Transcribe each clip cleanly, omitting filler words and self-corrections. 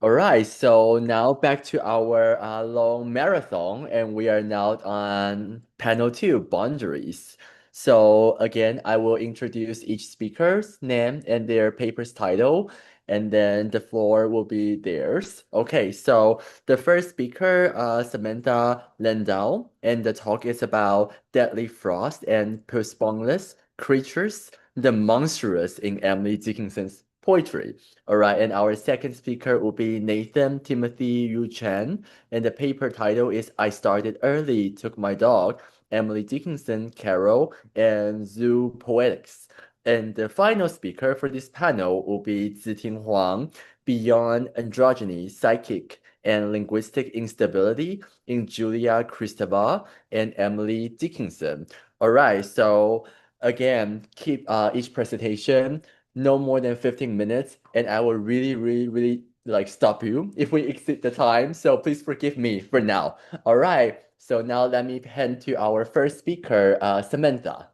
All right, so now back to our long marathon, and we are now on panel two, boundaries. So again, I will introduce each speaker's name and their paper's title, and then the floor will be theirs. Okay, so the first speaker, Samantha Landau, and the talk is about deadly frost and postponeless creatures, the monstrous in Emily Dickinson's poetry. All right, and our second speaker will be Nathan Timothy Yu Chen, and the paper title is I Started Early, Took My Dog, Emily Dickinson, Carlo, and Zoopoetics. And the final speaker for this panel will be Tzu-Ting Huang, Beyond Androgyny, Psychic, and Linguistic Instability in Julia Kristeva and Emily Dickinson. All right, so again, keep each presentation no more than 15 minutes, and I will really like stop you if we exceed the time. So please forgive me for now. All right. So now let me hand to our first speaker, Samantha.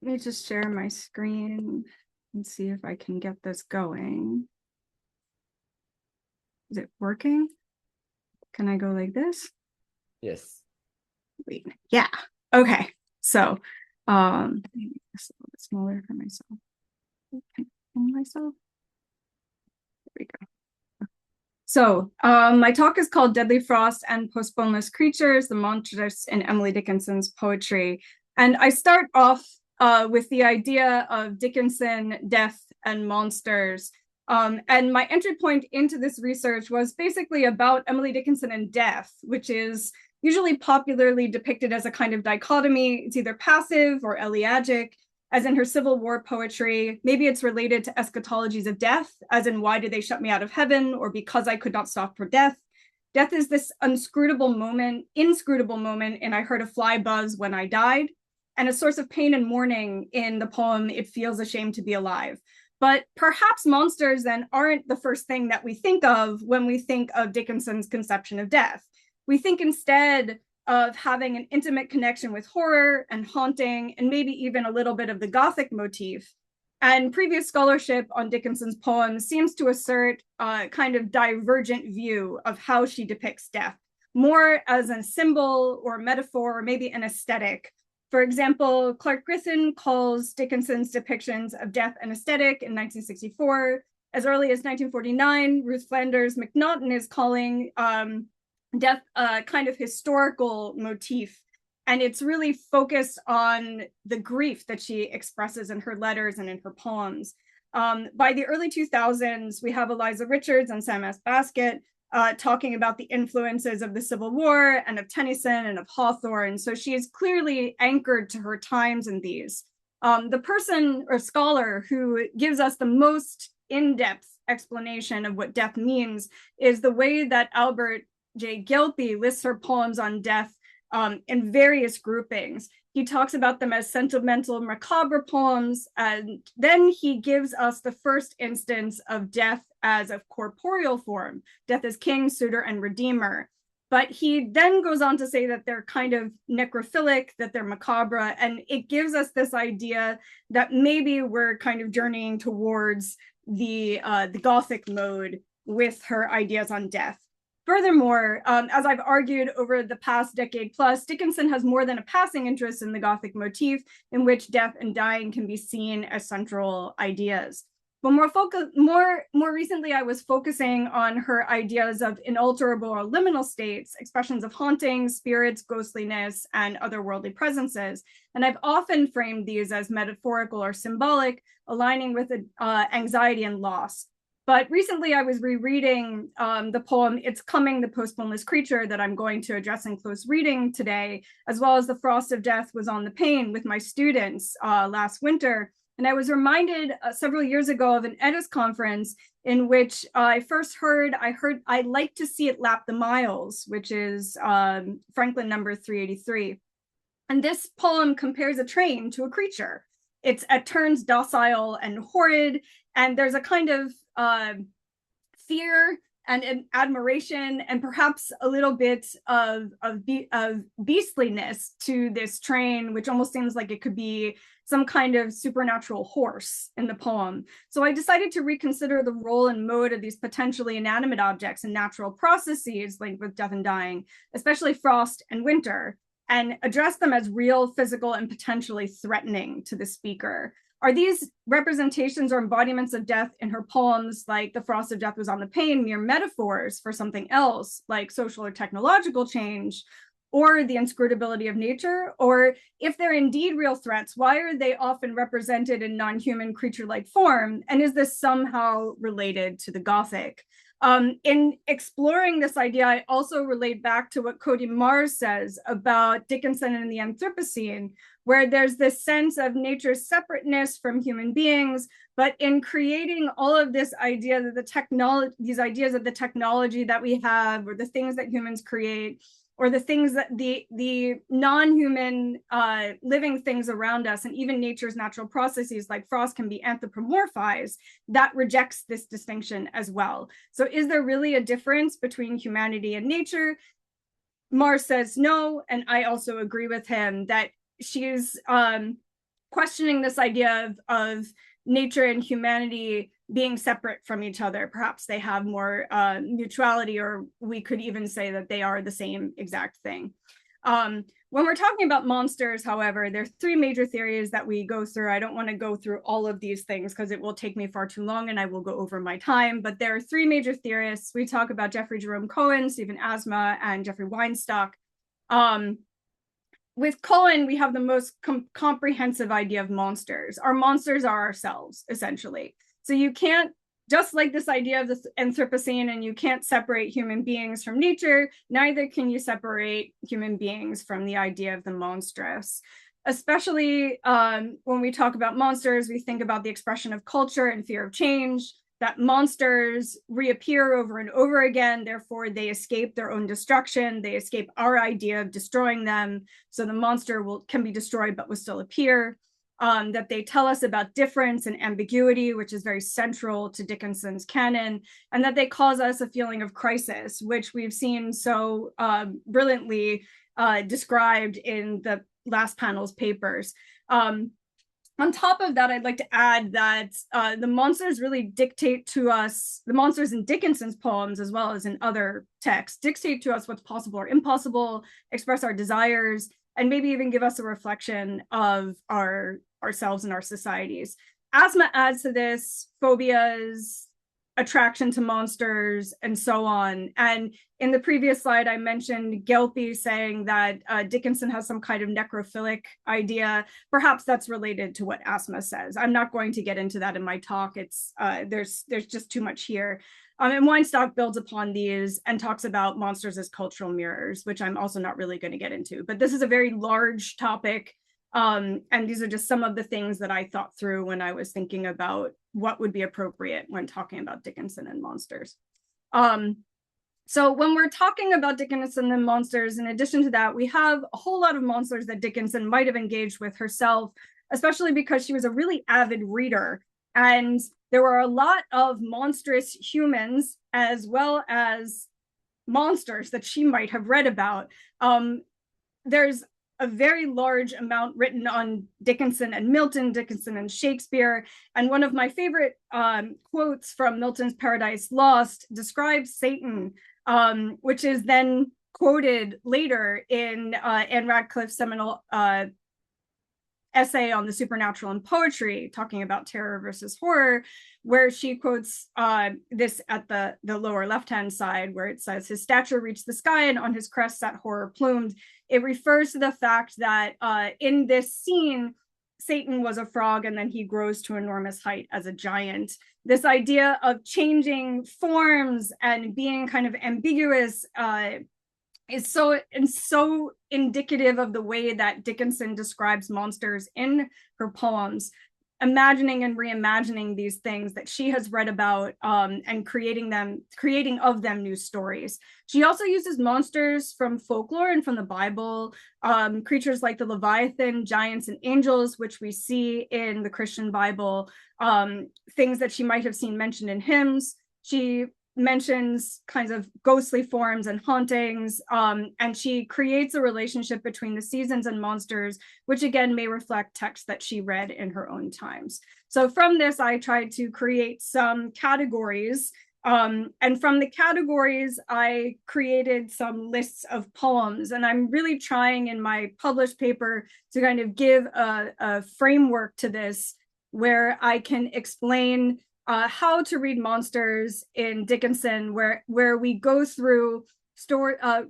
Let me just share my screen and see if I can get this going. Is it working? Can I go like this? Yes. Wait, yeah. Okay. So, maybe this a little bit smaller for myself. Can I film myself? There we go. So, my talk is called Deadly Frost and Postponeless Creatures, the Monstrous in Emily Dickinson's poetry. And I start off with the idea of Dickinson, death, and monsters. And my entry point into this research was basically about Emily Dickinson and death, which is usually popularly depicted as a kind of dichotomy. It's either passive or elegiac, as in her Civil War poetry. Maybe it's related to eschatologies of death, as in why did they shut me out of heaven, or because I could not stop for death. Death is this inscrutable moment, and I heard a fly buzz when I died, and a source of pain and mourning in the poem, It Feels a Shame to Be Alive. But perhaps monsters then aren't the first thing that we think of when we think of Dickinson's conception of death. We think instead of having an intimate connection with horror and haunting, and maybe even a little bit of the Gothic motif. And previous scholarship on Dickinson's poems seems to assert a kind of divergent view of how she depicts death, more as a symbol or metaphor, or maybe an aesthetic. For example, Clark Griffin calls Dickinson's depictions of death an aesthetic in 1964. As early as 1949, Ruth Flanders McNaughton is calling death a kind of historical motif. And it's really focused on the grief that she expresses in her letters and in her poems. By the early 2000s, we have Eliza Richards and Sam S. Baskett talking about the influences of the Civil War and of Tennyson and of Hawthorne. So she is clearly anchored to her times in these. The person or scholar who gives us the most in-depth explanation of what death means is the way that Albert J. Gilpey lists her poems on death in various groupings. He talks about them as sentimental, macabre poems, and then he gives us the first instance of death as a corporeal form, death as king, suitor, and redeemer. But he then goes on to say that they're kind of necrophilic, that they're macabre, and it gives us this idea that maybe we're kind of journeying towards the Gothic mode with her ideas on death. Furthermore, as I've argued over the past decade plus, Dickinson has more than a passing interest in the Gothic motif, in which death and dying can be seen as central ideas. But more recently, I was focusing on her ideas of inalterable or liminal states, expressions of haunting, spirits, ghostliness, and otherworldly presences. And I've often framed these as metaphorical or symbolic, aligning with anxiety and loss. But recently I was rereading the poem, It's Coming, the Postponeless Creature, that I'm going to address in close reading today, as well as The Frost of Death Was on the Pane with my students last winter. And I was reminded several years ago of an EDIS conference in which I heard, I'd like to see it lap the miles, which is Franklin number 383. And this poem compares a train to a creature. It's at turns docile and horrid, and there's a kind of fear and admiration, and perhaps a little bit of beastliness to this train, which almost seems like it could be some kind of supernatural horse in the poem. So I decided to reconsider the role and mode of these potentially inanimate objects and natural processes linked with death and dying, especially frost and winter, and address them as real, physical, and potentially threatening to the speaker. Are these representations or embodiments of death in her poems, like The Frost of Death Was on the Pane, mere metaphors for something else, like social or technological change, or the inscrutability of nature? Or if they're indeed real threats, why are they often represented in non-human creature-like form? And is this somehow related to the Gothic? In exploring this idea, I also relate back to what Cody Mars says about Dickinson and the Anthropocene, where there's this sense of nature's separateness from human beings, but in creating all of this idea that these ideas of the technology that we have, or the things that humans create, or the things that the non-human living things around us, and even nature's natural processes like frost can be anthropomorphized, that rejects this distinction as well. So is there really a difference between humanity and nature? Mars says no, and I also agree with him that she's questioning this idea of nature and humanity being separate from each other. Perhaps they have more mutuality, or we could even say that they are the same exact thing. When we're talking about monsters, however, there are three major theories that we go through. I don't want to go through all of these things because it will take me far too long and I will go over my time, but there are three major theorists. We talk about Jeffrey Jerome Cohen, Stephen Asma, and Jeffrey Weinstock. With Cohen, we have the most comprehensive idea of monsters. Our monsters are ourselves, essentially. So you can't, just like this idea of the Anthropocene, and you can't separate human beings from nature, neither can you separate human beings from the idea of the monstrous. Especially when we talk about monsters, we think about the expression of culture and fear of change, that monsters reappear over and over again, therefore they escape their own destruction, they escape our idea of destroying them, so the monster can be destroyed but will still appear. That they tell us about difference and ambiguity, which is very central to Dickinson's canon, and that they cause us a feeling of crisis, which we've seen so brilliantly described in the last panel's papers. On top of that, I'd like to add that the monsters really dictate to us, the monsters in Dickinson's poems, as well as in other texts, dictate to us what's possible or impossible, express our desires, and maybe even give us a reflection of ourselves and our societies. Asma adds to this phobias, attraction to monsters, and so on. And in the previous slide, I mentioned Gelpi saying that Dickinson has some kind of necrophilic idea. Perhaps that's related to what Asma says. I'm not going to get into that in my talk. It's there's just too much here. And Weinstock builds upon these and talks about monsters as cultural mirrors, which I'm also not really going to get into. But this is a very large topic. And these are just some of the things that I thought through when I was thinking about what would be appropriate when talking about Dickinson and monsters. So when we're talking about Dickinson and monsters, in addition to that, we have a whole lot of monsters that Dickinson might have engaged with herself, especially because she was a really avid reader. And there were a lot of monstrous humans as well as monsters that she might have read about. There's a very large amount written on Dickinson and Milton, Dickinson and Shakespeare. And one of my favorite quotes from Milton's Paradise Lost describes Satan, which is then quoted later in Anne Radcliffe's seminal essay on the supernatural in poetry, talking about terror versus horror, where she quotes this at the lower left-hand side, where it says, "His stature reached the sky, and on his crest sat horror plumed." It refers to the fact that in this scene, Satan was a frog, and then he grows to enormous height as a giant. This idea of changing forms and being kind of ambiguous is so indicative of the way that Dickinson describes monsters in her poems, imagining and reimagining these things that she has read about and creating of them new stories. She also uses monsters from folklore and from the Bible, creatures like the Leviathan, giants, and angels, which we see in the Christian Bible, things that she might have seen mentioned in hymns. She mentions kinds of ghostly forms and hauntings, and she creates a relationship between the seasons and monsters, which again may reflect texts that she read in her own times. So from this, I tried to create some categories, and from the categories, I created some lists of poems, and I'm really trying in my published paper to kind of give a framework to this where I can explain how to read monsters in Dickinson, where we go through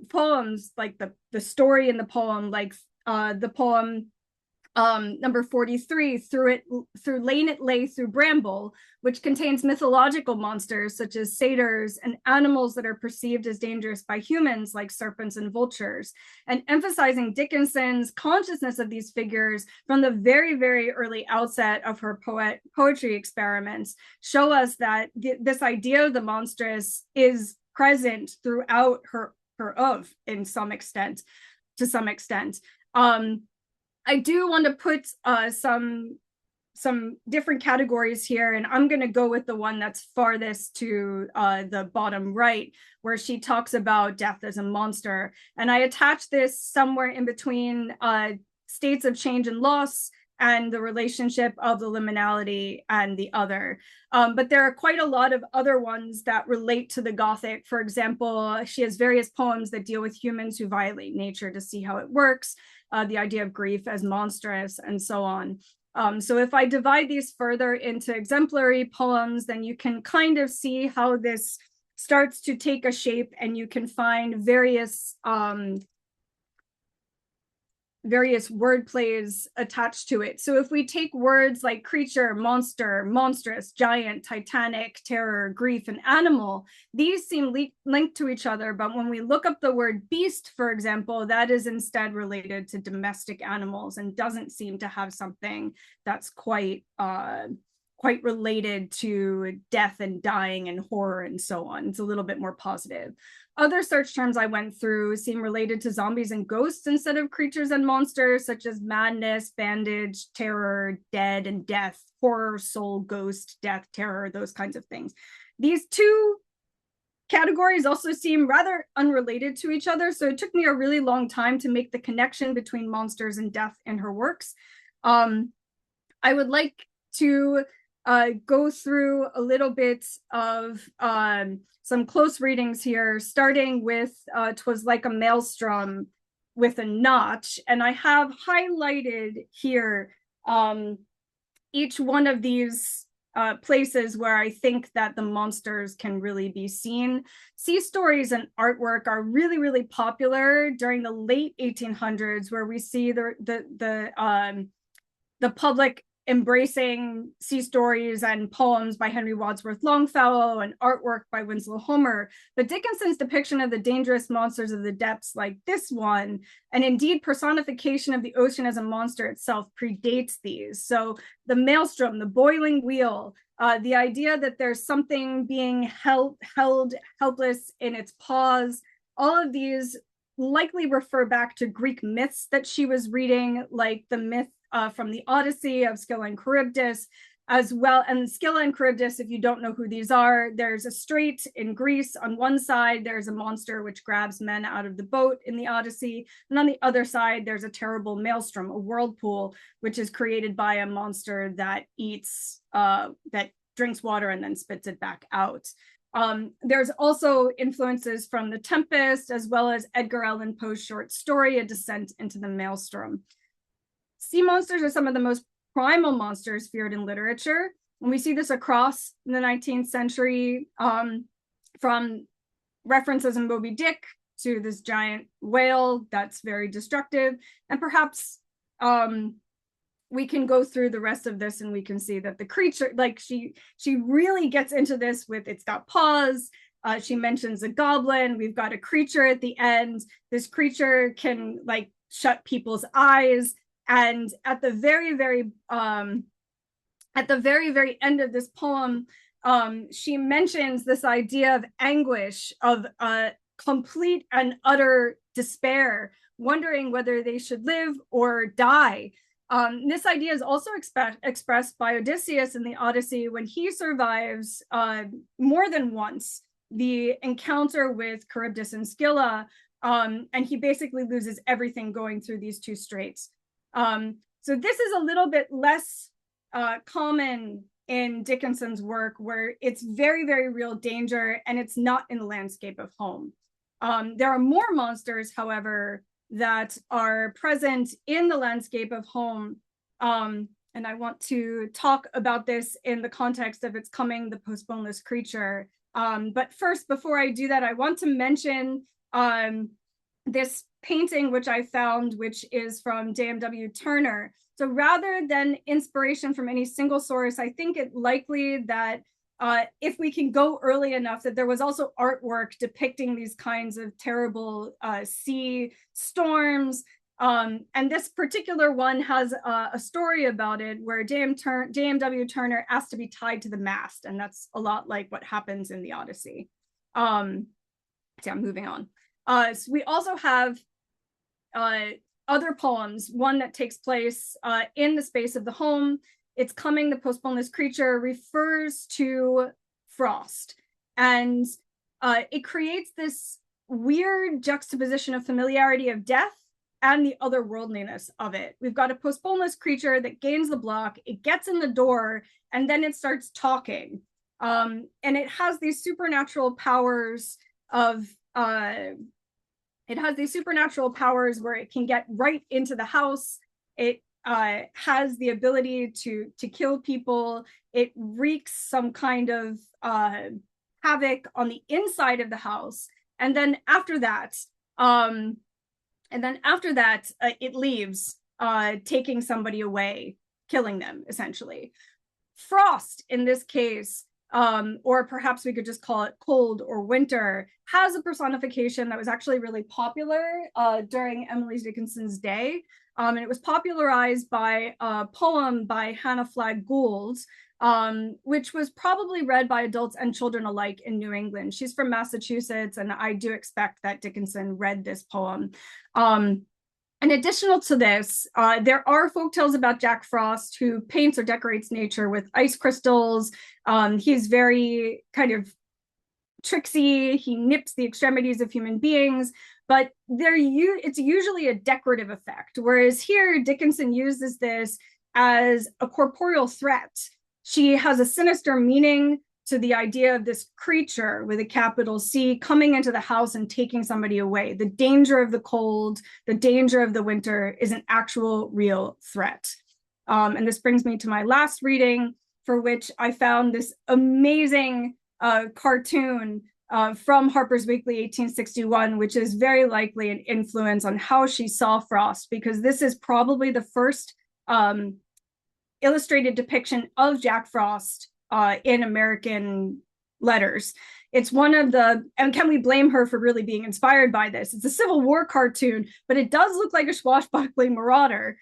poems, like the story in the poem, like the poem number 43, through lane it lay through bramble, which contains mythological monsters such as satyrs and animals that are perceived as dangerous by humans like serpents and vultures, and emphasizing Dickinson's consciousness of these figures from the very, very early outset of her poetry experiments, show us that this idea of the monstrous is present throughout her oeuvre to some extent. I do want to put some different categories here, and I'm going to go with the one that's farthest to the bottom right, where she talks about death as a monster. And I attach this somewhere in between states of change and loss and the relationship of the liminality and the other. But there are quite a lot of other ones that relate to the Gothic. For example, she has various poems that deal with humans who violate nature to see how it works, the idea of grief as monstrous, and so on. So if I divide these further into exemplary poems, then you can kind of see how this starts to take a shape, and you can find various word plays attached to it. So if we take words like creature, monster, monstrous, giant, titanic, terror, grief, and animal, these seem linked to each other. But when we look up the word beast, for example, that is instead related to domestic animals and doesn't seem to have something that's quite related to death and dying and horror and so on. It's a little bit more positive. Other search terms I went through seem related to zombies and ghosts instead of creatures and monsters, such as madness, bandage, terror, dead, and death, horror, soul, ghost, death, terror, those kinds of things. These two categories also seem rather unrelated to each other, so it took me a really long time to make the connection between monsters and death in her works. I would like to go through a little bit of some close readings here, starting with "'Twas like a maelstrom with a notch." And I have highlighted here each one of these places where I think that the monsters can really be seen. Sea stories and artwork are really, really popular during the late 1800s, where we see the public embracing sea stories and poems by Henry Wadsworth Longfellow and artwork by Winslow Homer. But Dickinson's depiction of the dangerous monsters of the depths, like this one, and indeed personification of the ocean as a monster itself, predates these. So the maelstrom, the boiling wheel, the idea that there's something being held helpless in its paws, all of these likely refer back to Greek myths that she was reading, like the myth from the Odyssey of Scylla and Charybdis, as well. And Scylla and Charybdis, if you don't know who these are, there's a strait in Greece. On one side, there's a monster which grabs men out of the boat in the Odyssey. And on the other side, there's a terrible maelstrom, a whirlpool, which is created by a monster that that drinks water and then spits it back out. There's also influences from The Tempest, as well as Edgar Allan Poe's short story, A Descent into the Maelstrom. Sea monsters are some of the most primal monsters feared in literature. And we see this across the 19th century, from references in Moby Dick to this giant whale that's very destructive. And perhaps we can go through the rest of this and we can see that the creature, like she really gets into this with, it's got paws. She mentions a goblin. We've got a creature at the end. This creature can like shut people's eyes. And at the very, very end of this poem, she mentions this idea of anguish, of complete and utter despair, wondering whether they should live or die. This idea is also expressed by Odysseus in the Odyssey when he survives more than once the encounter with Charybdis and Scylla, and he basically loses everything going through these two straits. So this is a little bit less common in Dickinson's work, where it's very, very real danger, and it's not in the landscape of home. There are more monsters, however, that are present in the landscape of home. And I want to talk about this in the context of its coming, the postponeless creature. But first, before I do that, I want to mention this painting, which I found, which is from JMW Turner. So rather than inspiration from any single source, I think it likely that if we can go early enough, that there was also artwork depicting these kinds of terrible sea storms. And this particular one has a story about it where JMW Turner asked to be tied to the mast. And that's a lot like what happens in the Odyssey. So I'm moving on. So we also have other poems, one that takes place in the space of the home. It's Coming, the Postponeless Creature refers to frost. And it creates this weird juxtaposition of familiarity of death and the otherworldliness of it. We've got a postponeless creature that gains the block, it gets in the door, and then it starts talking. And it has these supernatural powers of where it can get right into the house. It has the ability to kill people. It wreaks some kind of havoc on the inside of the house. And then after that, it leaves, taking somebody away, killing them, essentially. Frost, in this case, or perhaps we could just call it cold or winter, has a personification that was actually really popular during Emily Dickinson's day. And it was popularized by a poem by Hannah Flagg Gould, which was probably read by adults and children alike in New England. She's from Massachusetts, and I do expect that Dickinson read this poem. And additional to this, there are folktales about Jack Frost, who paints or decorates nature with ice crystals. He's very kind of tricksy. He nips the extremities of human beings, but it's usually a decorative effect. Whereas here, Dickinson uses this as a corporeal threat. She has a sinister meaning to the idea of this creature with a capital C coming into the house and taking somebody away. The danger of the cold, the danger of the winter is an actual real threat. And this brings me to my last reading, for which I found this amazing cartoon from Harper's Weekly 1861, which is very likely an influence on how she saw Frost, because this is probably the first illustrated depiction of Jack Frost in American letters. It's one of the, and can we blame her for really being inspired by this? It's a Civil War cartoon, but it does look like a swashbuckling marauder.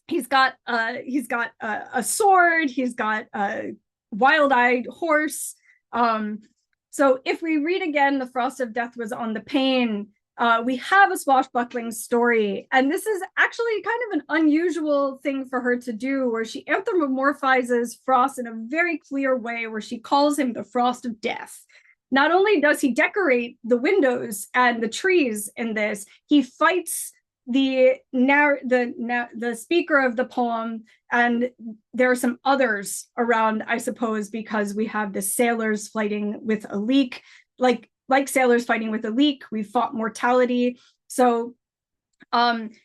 He's got a sword, he's got a wild-eyed horse. So if we read again, The Frost of Death was on the pane, we have a swashbuckling story. And this is actually kind of an unusual thing for her to do, where she anthropomorphizes Frost in a very clear way, where she calls him the Frost of Death. Not only does he decorate the windows and the trees in this, he fights the speaker of the poem, and there are some others around, I suppose, because we have the sailors fighting with a leak, like sailors fighting with a leak. We fought mortality. So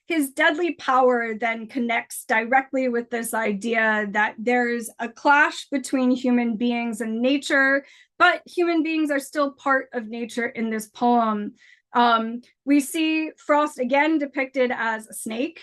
his deadly power then connects directly with this idea that there's a clash between human beings and nature, but human beings are still part of nature in this poem. We see Frost again depicted as a snake,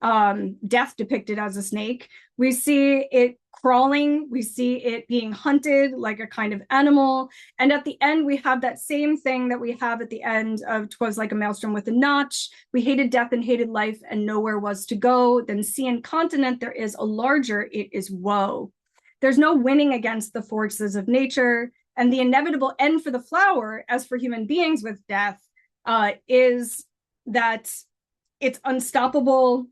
death depicted as a snake. We see it crawling, we see it being hunted like a kind of animal. And at the end, we have that same thing that we have at the end of 'Twas Like a Maelstrom with a Notch. We hated death and hated life, and nowhere was to go. Then sea and continent, there is a larger, it is woe. There's no winning against the forces of nature, and the inevitable end for the flower, as for human beings with death, is that it's unstoppable.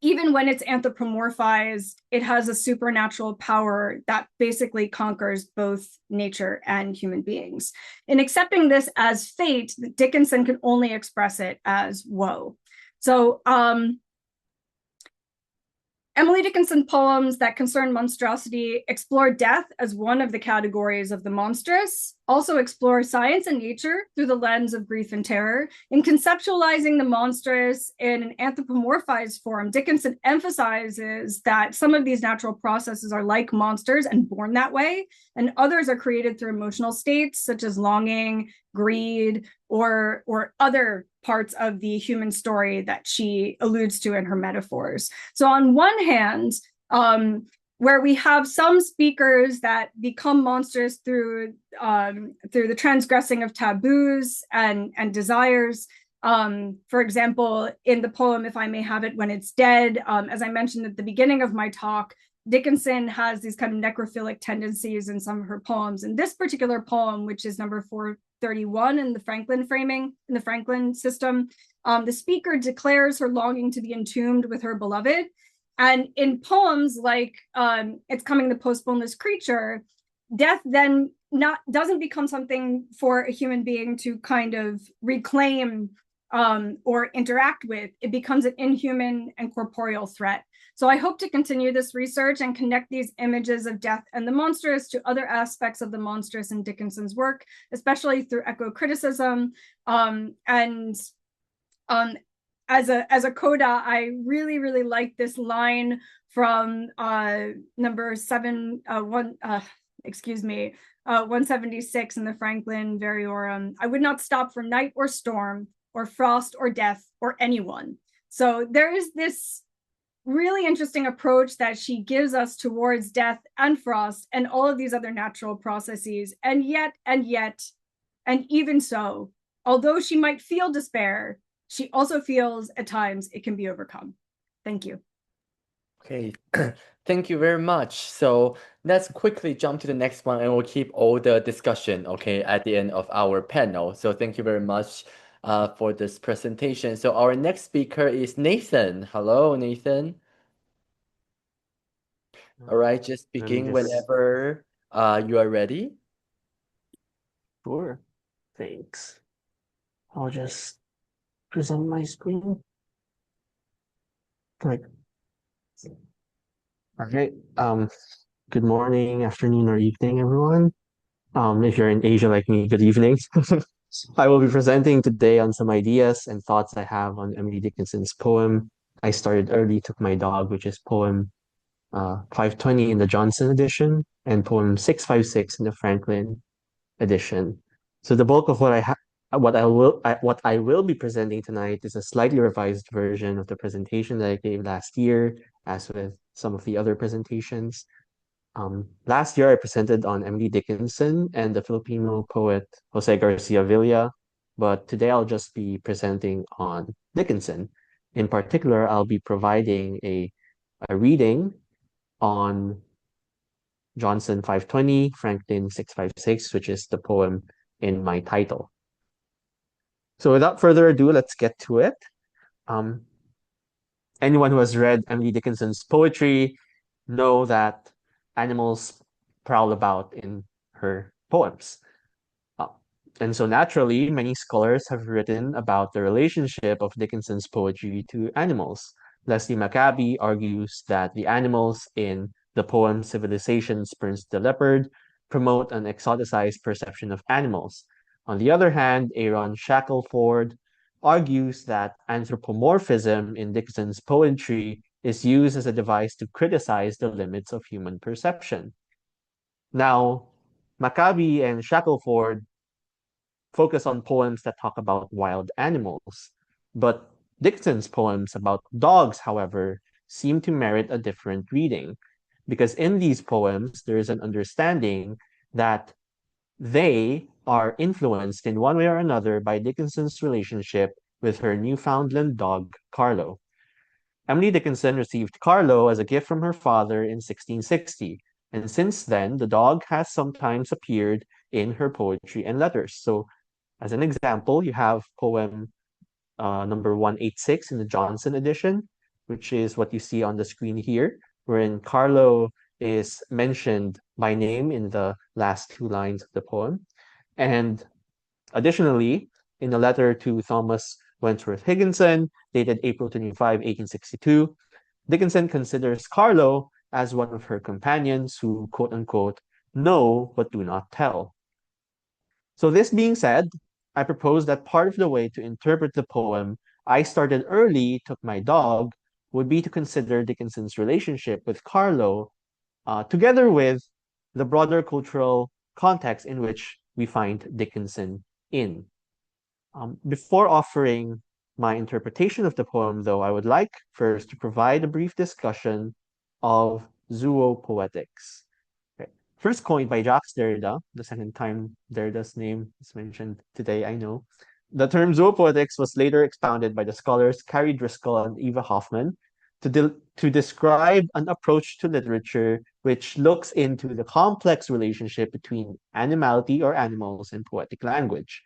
even when it's anthropomorphized, it has a supernatural power that basically conquers both nature and human beings. In accepting this as fate, Dickinson can only express it as woe. So Emily Dickinson poems that concern monstrosity explore death as one of the categories of the monstrous, also explore science and nature through the lens of grief and terror. In conceptualizing the monstrous in an anthropomorphized form, Dickinson emphasizes that some of these natural processes are like monsters and born that way, and others are created through emotional states such as longing, greed, or other parts of the human story that she alludes to in her metaphors. So on one hand, where we have some speakers that become monsters through the transgressing of taboos and desires. For example, in the poem "If I May Have It When It's Dead," as I mentioned at the beginning of my talk, Dickinson has these kind of necrophilic tendencies in some of her poems. In this particular poem, which is number 431 in the Franklin framing, in the Franklin system, the speaker declares her longing to be entombed with her beloved. And in poems like It's Coming, the Postponeless Creature, death then doesn't become something for a human being to kind of reclaim or interact with. It becomes an inhuman and corporeal threat. So I hope to continue this research and connect these images of death and the monstrous to other aspects of the monstrous in Dickinson's work, especially through eco-criticism. As a coda, I really, really like this line from number 176 in the Franklin Variorum. I would not stop for night or storm or frost or death or anyone. So there is this really interesting approach that she gives us towards death and frost and all of these other natural processes. And yet, and even so, although she might feel despair, she also feels at times it can be overcome. Thank you. Okay, thank you very much. So let's quickly jump to the next one and we'll keep all the discussion, okay, at the end of our panel. So thank you very much for this presentation. So our next speaker is Nathan. Hello, Nathan. All right, just begin whenever you are ready. Sure. Thanks. I'll just present my screen. Like, okay. Good morning, afternoon, or evening, everyone. If you're in Asia like me, good evening. I will be presenting today on some ideas and thoughts I have on Emily Dickinson's poem "I Started Early, Took My Dog," which is poem 520 in the Johnson edition and poem 656 in the Franklin edition. So the bulk of what I will be presenting tonight is a slightly revised version of the presentation that I gave last year, as with some of the other presentations. Last year I presented on Emily Dickinson and the Filipino poet Jose Garcia Villa, but today I'll just be presenting on Dickinson. In particular, I'll be providing a reading on Johnson 520, Franklin 656, which is the poem in my title. So without further ado, let's get to it. Anyone who has read Emily Dickinson's poetry know that animals prowl about in her poems. And so naturally, many scholars have written about the relationship of Dickinson's poetry to animals. Leslie Maccabi argues that the animals in the poem Civilization Spurns the Leopard promote an exoticized perception of animals. On the other hand, Aaron Shackelford argues that anthropomorphism in Dickinson's poetry is used as a device to criticize the limits of human perception. Now, Maccabi and Shackelford focus on poems that talk about wild animals, but Dickinson's poems about dogs, however, seem to merit a different reading, because in these poems, there is an understanding that they are influenced in one way or another by Dickinson's relationship with her Newfoundland dog, Carlo. Emily Dickinson received Carlo as a gift from her father in 1660, and since then, the dog has sometimes appeared in her poetry and letters. So, as an example, you have poem number 186 in the Johnson edition, which is what you see on the screen here, wherein Carlo is mentioned by name in the last 2 lines of the poem. And additionally, in a letter to Thomas Wentworth Higginson, dated April 25, 1862, Dickinson considers Carlo as one of her companions who, quote unquote, know but do not tell. So, this being said, I propose that part of the way to interpret the poem I started early, took my dog, would be to consider Dickinson's relationship with Carlo, together with the broader cultural context in which we find Dickinson in. Before offering my interpretation of the poem, though, I would like first to provide a brief discussion of zoopoetics. Okay. First coined by Jacques Derrida, the second time Derrida's name is mentioned today, I know. The term zoopoetics was later expounded by the scholars Carrie Driscoll and Eva Hoffman to describe an approach to literature which looks into the complex relationship between animality or animals and poetic language.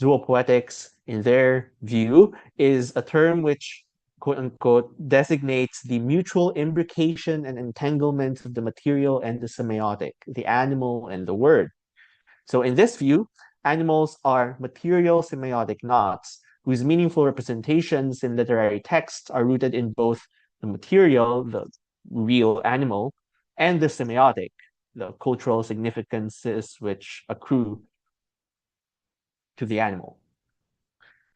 Zoopoetics, in their view, is a term which, quote unquote, designates the mutual imbrication and entanglement of the material and the semiotic, the animal and the word. So, in this view, animals are material semiotic knots whose meaningful representations in literary texts are rooted in both the material, the real animal, and the semiotic, the cultural significances which accrue to the animal.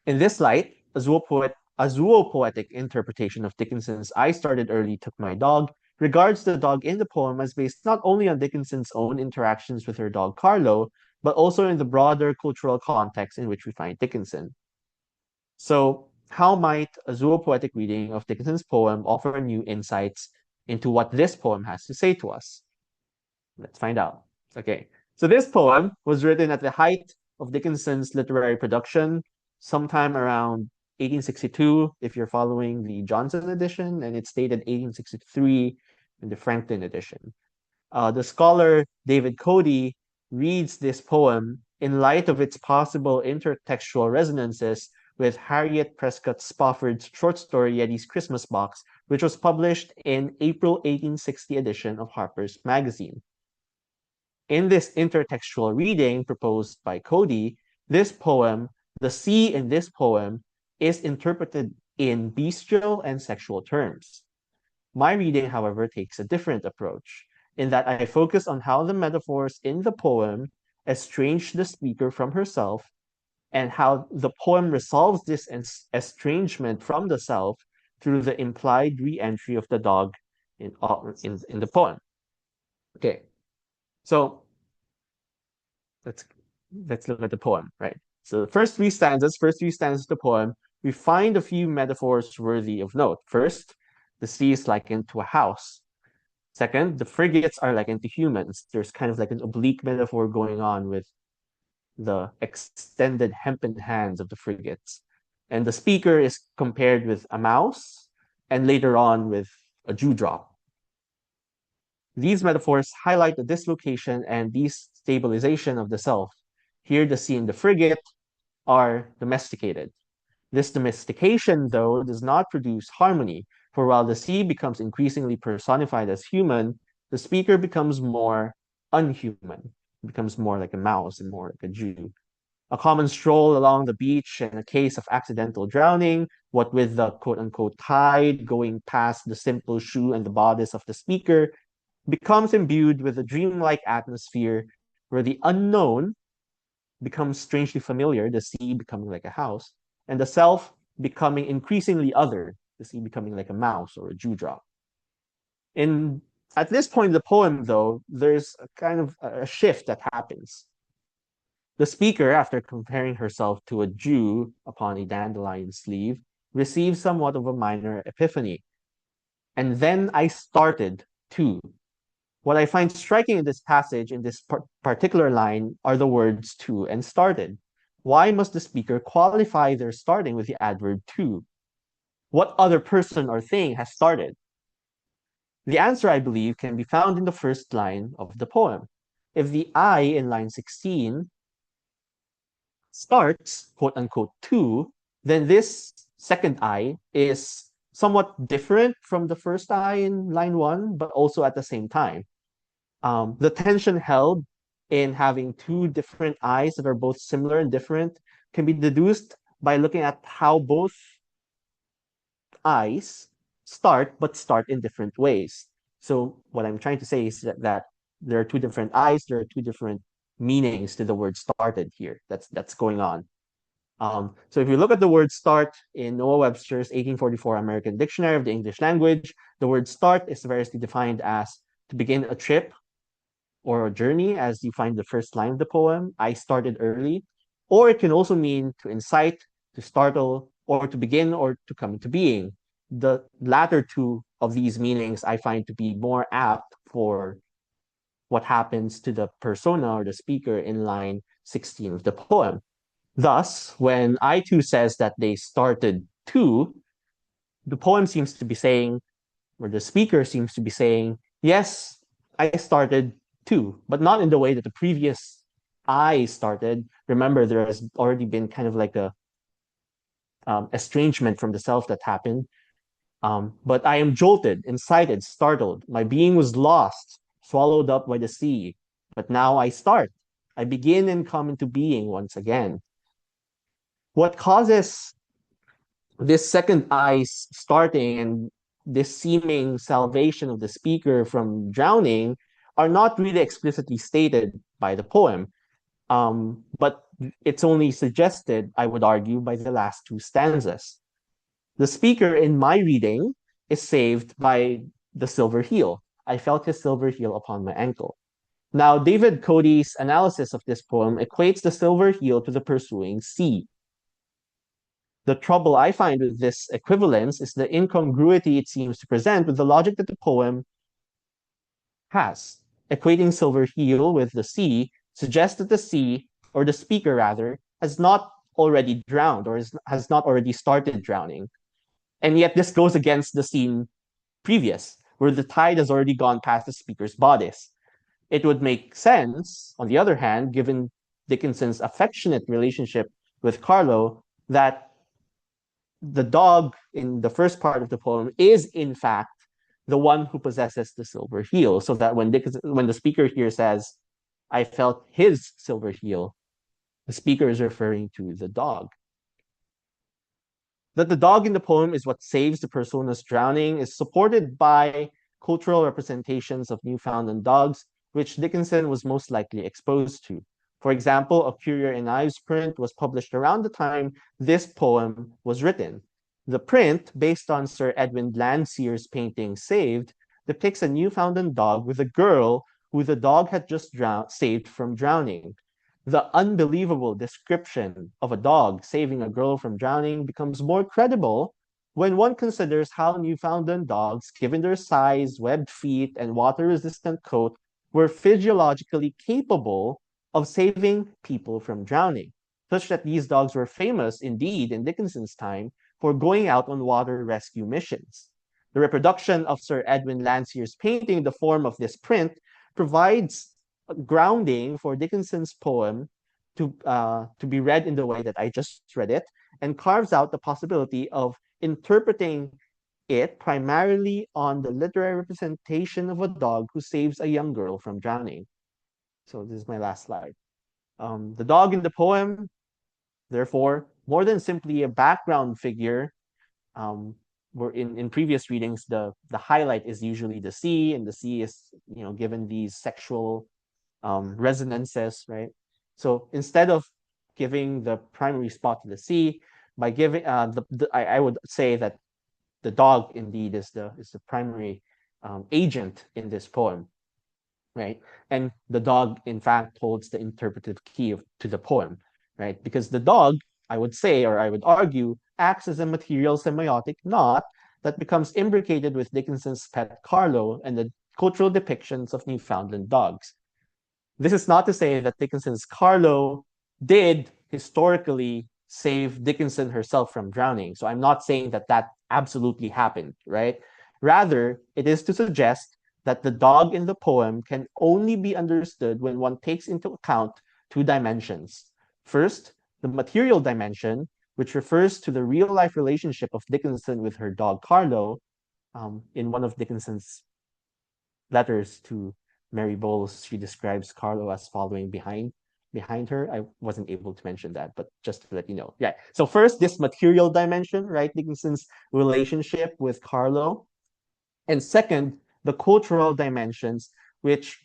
In this light, a zoopoetic interpretation of Dickinson's I Started Early, Took My Dog regards the dog in the poem as based not only on Dickinson's own interactions with her dog Carlo, but also in the broader cultural context in which we find Dickinson. So, how might a zoopoetic reading of Dickinson's poem offer new insights into what this poem has to say to us? Let's find out. Okay, so this poem was written at the height of Dickinson's literary production, sometime around 1862, if you're following the Johnson edition, and it's dated 1863 in the Franklin edition. The scholar David Cody reads this poem in light of its possible intertextual resonances with Harriet Prescott Spofford's short story Yeti's Christmas Box, which was published in April 1860 edition of Harper's Magazine. In this intertextual reading proposed by Cody, this poem, the sea in this poem, is interpreted in bestial and sexual terms. My reading, however, takes a different approach, in that I focus on how the metaphors in the poem estrange the speaker from herself, and how the poem resolves this estrangement from the self through the implied re-entry of the dog in the poem. Okay, so let's look at the poem, right? So the first three stanzas of the poem, we find a few metaphors worthy of note. First, the sea is likened to a house. Second, the frigates are likened to humans. There's kind of like an oblique metaphor going on with the extended hempen hands of the frigates. And the speaker is compared with a mouse, and later on with a dewdrop. These metaphors highlight the dislocation and destabilization of the self. Here, the sea and the frigate are domesticated. This domestication, though, does not produce harmony, for while the sea becomes increasingly personified as human, the speaker becomes more unhuman, becomes more like a mouse and more like a Jew. A common stroll along the beach and a case of accidental drowning, what with the quote-unquote tide going past the simple shoe and the bodice of the speaker, becomes imbued with a dreamlike atmosphere where the unknown becomes strangely familiar, the sea becoming like a house, and the self becoming increasingly other, the sea becoming like a mouse or a dewdrop. At this point in the poem, though, there's a kind of a shift that happens. The speaker, after comparing herself to a Jew upon a dandelion sleeve, receives somewhat of a minor epiphany. And then I started too. What I find striking in this passage, in this particular line, are the words to and started. Why must the speaker qualify their starting with the adverb to? What other person or thing has started? The answer, I believe, can be found in the first line of the poem. If the I in line 16 starts, quote unquote, to, then this second I is somewhat different from the first I in line 1, but also at the same time. The tension held in having two different I's that are both similar and different can be deduced by looking at how both I's start, but start in different ways. So what I'm trying to say is that there are two different I's, there are two different meanings to the word started here. That's going on. So if you look at the word start in Noah Webster's 1844 American Dictionary of the English Language, the word start is variously defined as to begin a trip or a journey, as you find the first line of the poem, I started early. Or it can also mean to incite, to startle, or to begin or to come into being. The latter two of these meanings I find to be more apt for what happens to the persona or the speaker in line 16 of the poem. Thus, when I2 says that they started to, the poem seems to be saying, or the speaker seems to be saying, yes, I started to, but not in the way that the previous I started. Remember, there has already been kind of like a estrangement from the self that happened. But I am jolted, incited, startled. My being was lost, swallowed up by the sea. But now I start. I begin and come into being once again. What causes this second I starting and this seeming salvation of the speaker from drowning are not really explicitly stated by the poem, but it's only suggested, I would argue, by the last two stanzas. The speaker in my reading is saved by the silver heel. I felt his silver heel upon my ankle. Now, David Cody's analysis of this poem equates the silver heel to the pursuing sea. The trouble I find with this equivalence is the incongruity it seems to present with the logic that the poem has. Equating silver heel with the sea suggests that the sea, or the speaker rather, has not already drowned or has not already started drowning. And yet this goes against the scene previous, where the tide has already gone past the speaker's bodice. It would make sense, on the other hand, given Dickinson's affectionate relationship with Carlo, that the dog in the first part of the poem is in fact the one who possesses the silver heel, so that when the speaker here says, I felt his silver heel, the speaker is referring to the dog. That the dog in the poem is what saves the persona's drowning is supported by cultural representations of Newfoundland dogs, which Dickinson was most likely exposed to. For example, a Currier in Ives print was published around the time this poem was written. The print, based on Sir Edwin Landseer's painting Saved, depicts a Newfoundland dog with a girl who the dog had just saved from drowning. The unbelievable description of a dog saving a girl from drowning becomes more credible when one considers how Newfoundland dogs, given their size, webbed feet, and water-resistant coat, were physiologically capable of saving people from drowning, such that these dogs were famous indeed in Dickinson's time for going out on water rescue missions. The reproduction of Sir Edwin Landseer's painting in the form of this print provides grounding for Dickinson's poem to be read in the way that I just read it, and carves out the possibility of interpreting it primarily on the literary representation of a dog who saves a young girl from drowning. So this is my last slide. The dog in the poem, therefore, more than simply a background figure, where in previous readings, the highlight is usually the sea, and the sea is, given these sexual resonances, right? So instead of giving the primary spot to the sea, by giving I would say that the dog indeed is the primary agent in this poem, right? And the dog, in fact, holds the interpretive key to the poem, right? Because the dog, I would say, or I would argue, acts as a material semiotic knot that becomes imbricated with Dickinson's pet Carlo and the cultural depictions of Newfoundland dogs. This is not to say that Dickinson's Carlo did historically save Dickinson herself from drowning. So I'm not saying that that absolutely happened, right? Rather, it is to suggest that the dog in the poem can only be understood when one takes into account two dimensions. First, the material dimension, which refers to the real-life relationship of Dickinson with her dog Carlo. In one of Dickinson's letters to Mary Bowles, she describes Carlo as following behind her. I wasn't able to mention that, but just to let you know. Yeah. So first, this material dimension, right? Dickinson's relationship with Carlo. And second, the cultural dimensions, which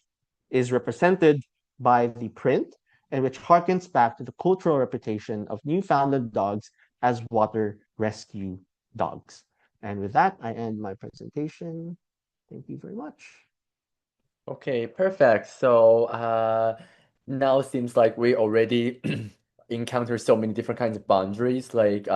is represented by the print and which harkens back to the cultural reputation of Newfoundland dogs as water rescue dogs. And with that, I end my presentation. Thank you very much. Okay, perfect. So now seems like we already encounter so many different kinds of boundaries, like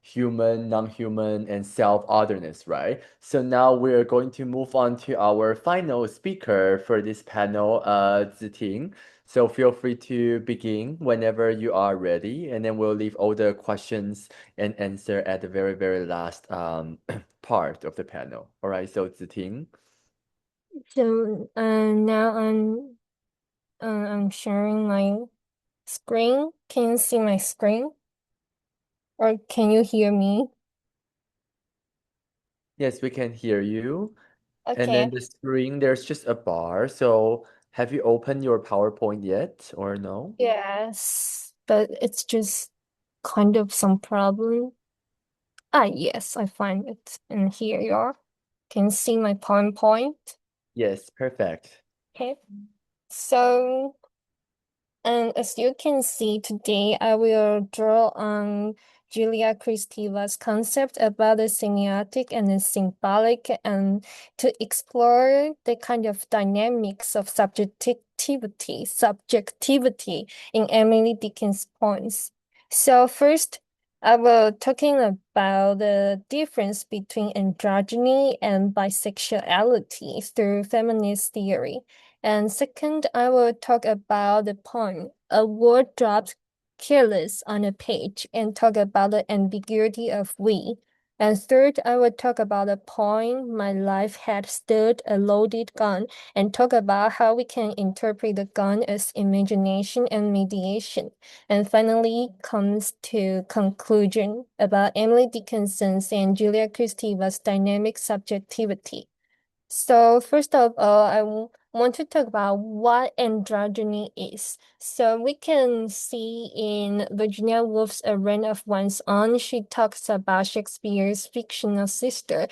human, non-human, and self-otherness, right? So now we're going to move on to our final speaker for this panel, Tzu-Ting. So feel free to begin whenever you are ready, and then we'll leave all the questions and answer at the very, very last part of the panel. All right, so Tzu-Ting. So now I'm sharing my screen. Can you see my screen? Or can you hear me? Yes, we can hear you. And Okay. then the screen, there's just a bar. So have you opened your PowerPoint yet or no? Yes, but it's just kind of some problem. Yes, I find it. And here you are. Can you see my PowerPoint? Yes, perfect. Okay. So and as you can see today, I will draw on Julia Kristeva's concept about the semiotic and the symbolic, and to explore the kind of dynamics of subjectivity in Emily Dickinson's poems. So first, I will talking about the difference between androgyny and bisexuality through feminist theory. And second, I will talk about the poem, a word dropped careless on a page, and talk about the ambiguity of we. And third, I will talk about the poem, My Life Had Stood a Loaded Gun, and talk about how we can interpret the gun as imagination and mediation. And finally comes to conclusion about Emily Dickinson's and Julia Kristeva's dynamic subjectivity. So first of all, I want to talk about what androgyny is. So we can see in Virginia Woolf's A Reign of One's Own, she talks about Shakespeare's fictional sister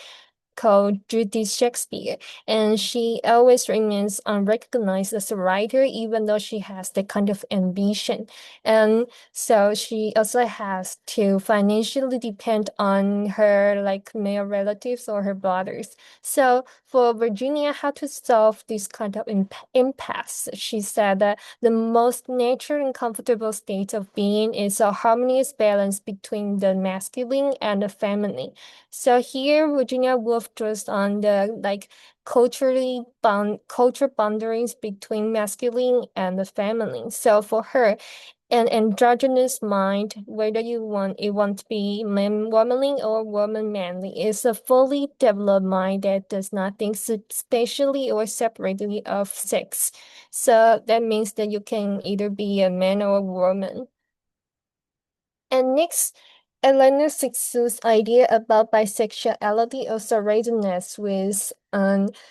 called Judith Shakespeare, and she always remains unrecognized as a writer, even though she has the kind of ambition. And so she also has to financially depend on her like male relatives or her brothers. So for Virginia, how to solve this kind of impasse? She said that the most natural and comfortable state of being is a harmonious balance between the masculine and the feminine. So here, Virginia Woolf draws on the like cultural boundaries between masculine and the feminine. So for her, an androgynous mind, whether you want to be man womanly or woman manly, is a fully developed mind that does not think spatially or separately of sex. So that means that you can either be a man or a woman. And next, Elena Six's idea about bisexuality also resonates with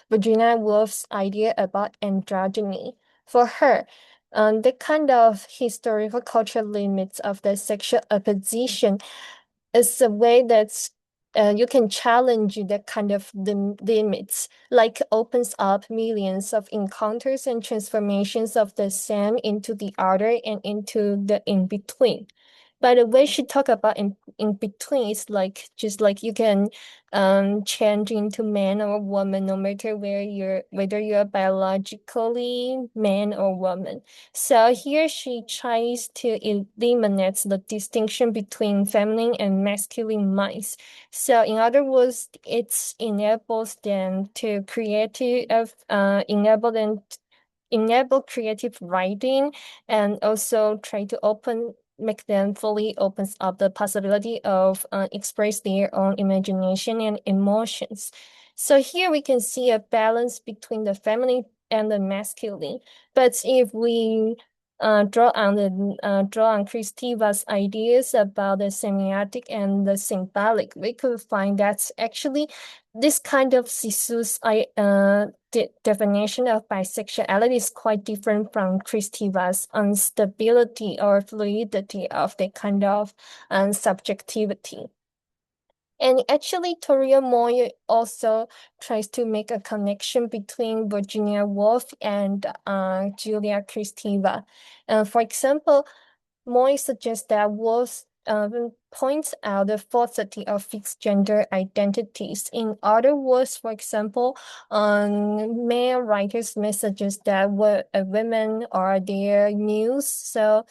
Virginia Woolf's idea about androgyny. For her, the kind of historical cultural limits of the sexual opposition is a way that's you can challenge that kind of the limits, like opens up millions of encounters and transformations of the same into the other and into the in-between. By the way, she talk about in between is like just like you can change into man or woman no matter whether you're biologically man or woman. So here she tries to eliminate the distinction between feminine and masculine minds. So in other words, it enables them to enable creative writing, and also try to make them fully opens up the possibility of express their own imagination and emotions. So here we can see a balance between the feminine and the masculine. But if we draw on Kristeva's ideas about the semiotic and the symbolic, we could find that actually this kind of Sisu's definition of bisexuality is quite different from Kristeva's instability or fluidity of the kind of subjectivity. And actually, Toria Moy also tries to make a connection between Virginia Woolf and Julia Kristeva. For example, Moy suggests that Woolf points out the falsity of fixed gender identities. In other words, for example, male writers may suggest that women are their muse, so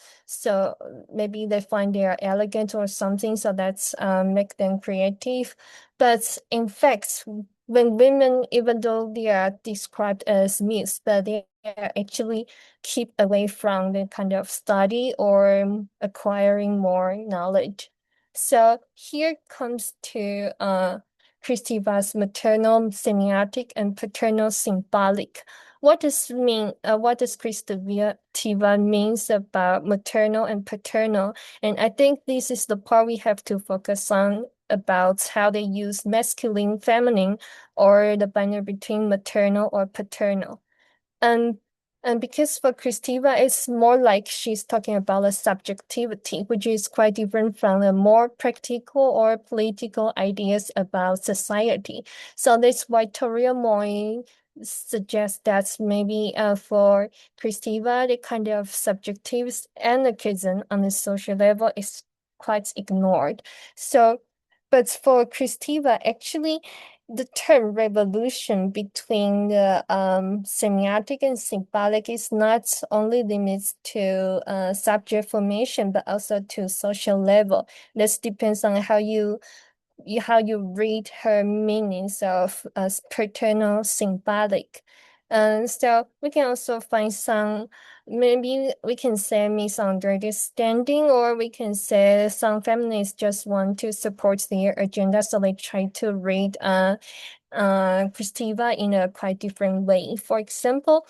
maybe they find they are elegant or something, so that's make them creative. But in fact, when women, even though they are described as muse, but they are actually keep away from the kind of study or acquiring more knowledge. So here comes to Kristeva's maternal semiotic and paternal symbolic. What does Kristeva means about maternal and paternal? And I think this is the part we have to focus on, about how they use masculine, feminine, or the binary between maternal or paternal. And because for Kristeva, it's more like she's talking about a subjectivity, which is quite different from the more practical or political ideas about society. So that's why Toria Moy suggests that maybe for Kristeva, the kind of subjective anarchism on the social level is quite ignored. So, but for Kristeva, actually, the term revolution between the semiotic and symbolic is not only limited to subject formation, but also to social level. This depends on how you read her meanings of paternal symbolic. And so we can also find some, maybe we can say misunderstanding, or we can say some feminists just want to support their agenda, so they try to read Kristeva in a quite different way. For example,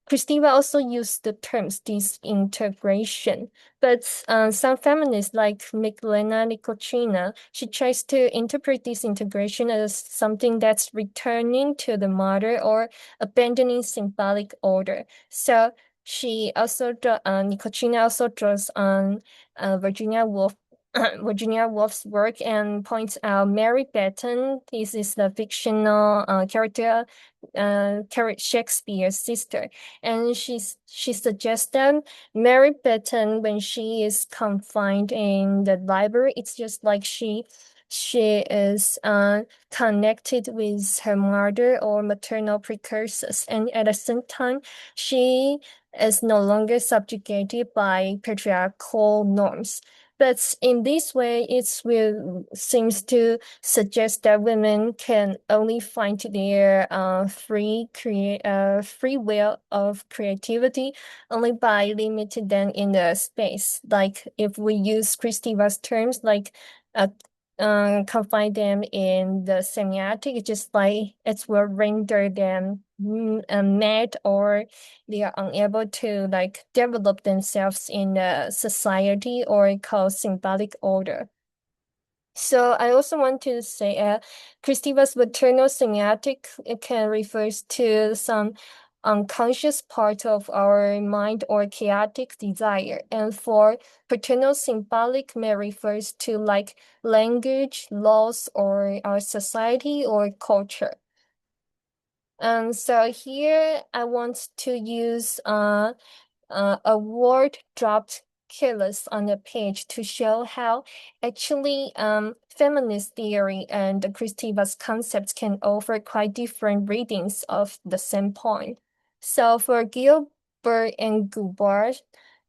Kristeva also used the terms disintegration, but some feminists like Miglena Nikocina, she tries to interpret disintegration as something that's returning to the mother or abandoning symbolic order. So she also Nikocina also draws on Virginia Woolf's work and points out Mary Benton. This is the fictional character, Shakespeare's sister, and she suggests that Mary Benton, when she is confined in the library, it's just like she is connected with her mother or maternal precursors, and at the same time, she is no longer subjugated by patriarchal norms. But in this way, it seems to suggest that women can only find their free will of creativity only by limiting them in the space. Like if we use Kristeva's terms, like confine them in the semiotic, just like it will render them mad, or they are unable to like develop themselves in a society or called symbolic order. So I also want to say Kristeva's maternal semiotic, it can refer to some unconscious part of our mind or chaotic desire. And for paternal symbolic may refers to like language, laws, or our society or culture. And so here I want to use a word dropped careless on the page to show how actually feminist theory and Kristeva's concepts can offer quite different readings of the same point. So for Gilbert and Goubart,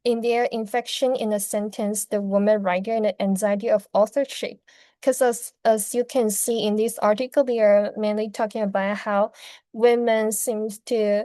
in their infection in a sentence, the woman writer and the anxiety of authorship, because as you can see in this article, they are mainly talking about how women seems to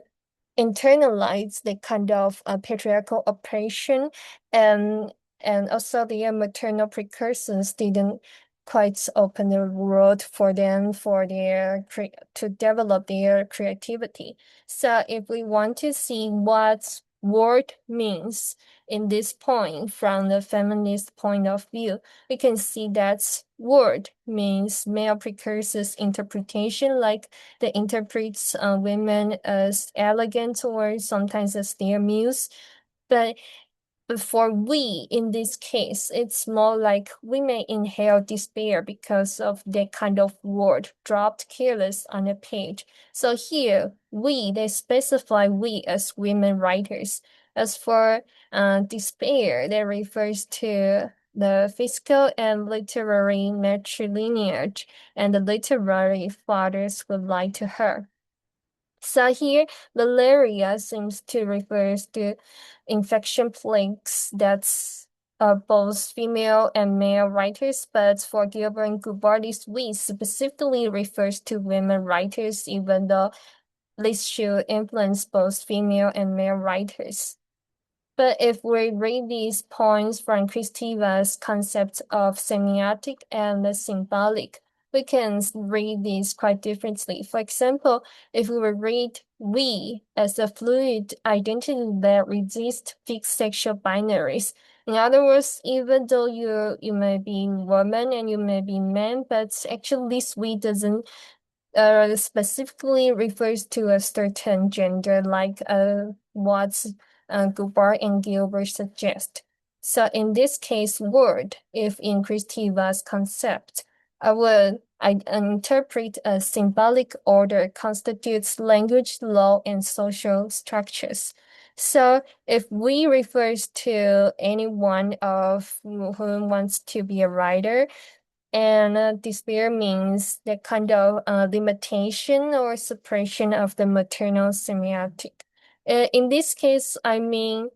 internalize the kind of patriarchal oppression, and also their maternal precursors didn't quite open the road for them for to develop their creativity. So if we want to see what word means in this point from the feminist point of view, we can see that word means male precursors interpretation, like they interprets women as elegant or sometimes as their muse. But for we, in this case, it's more like we may inhale despair because of that kind of word dropped careless on a page. So here, we, they specify we as women writers. As for despair, that refers to the physical and literary matrilineage, and the literary fathers would lie to her. So here, malaria seems to refer to infection plagues that's both female and male writers, but for Gilbert and Gubardi's we specifically refers to women writers, even though this should influence both female and male writers. But if we read these points from Kristeva's concept of semiotic and the symbolic, we can read these quite differently. For example, if we read we as a fluid identity that resists fixed sexual binaries, in other words, even though you may be woman and you may be man, but actually this we doesn't specifically refers to a certain gender, like what Goubart and Gilbert suggest. So in this case, word, if in Kristeva's concept, I interpret a symbolic order constitutes language, law, and social structures. So if we refers to anyone of who wants to be a writer, and despair means the kind of limitation or suppression of the maternal semiotic. In this case, I mean,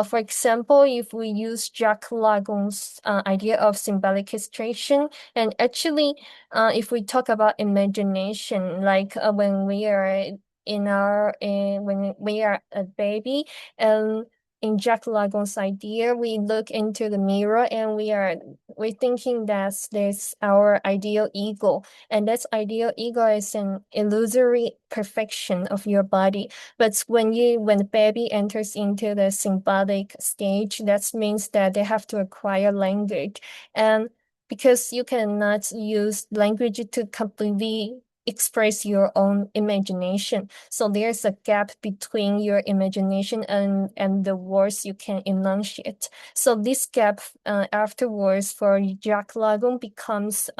for example, if we use Jacques Lagon's idea of symbolic castration, and actually, if we talk about imagination, like when we are when we are a baby, and in Jacques Lagon's idea, we look into the mirror and we're thinking that there's our ideal ego, and that ideal ego is an illusory perfection of your body. But when the baby enters into the symbolic stage, that means that they have to acquire language, and because you cannot use language to completely express your own imagination. So there's a gap between your imagination and the words you can enunciate. So this gap afterwards for Jacques Lagon becomes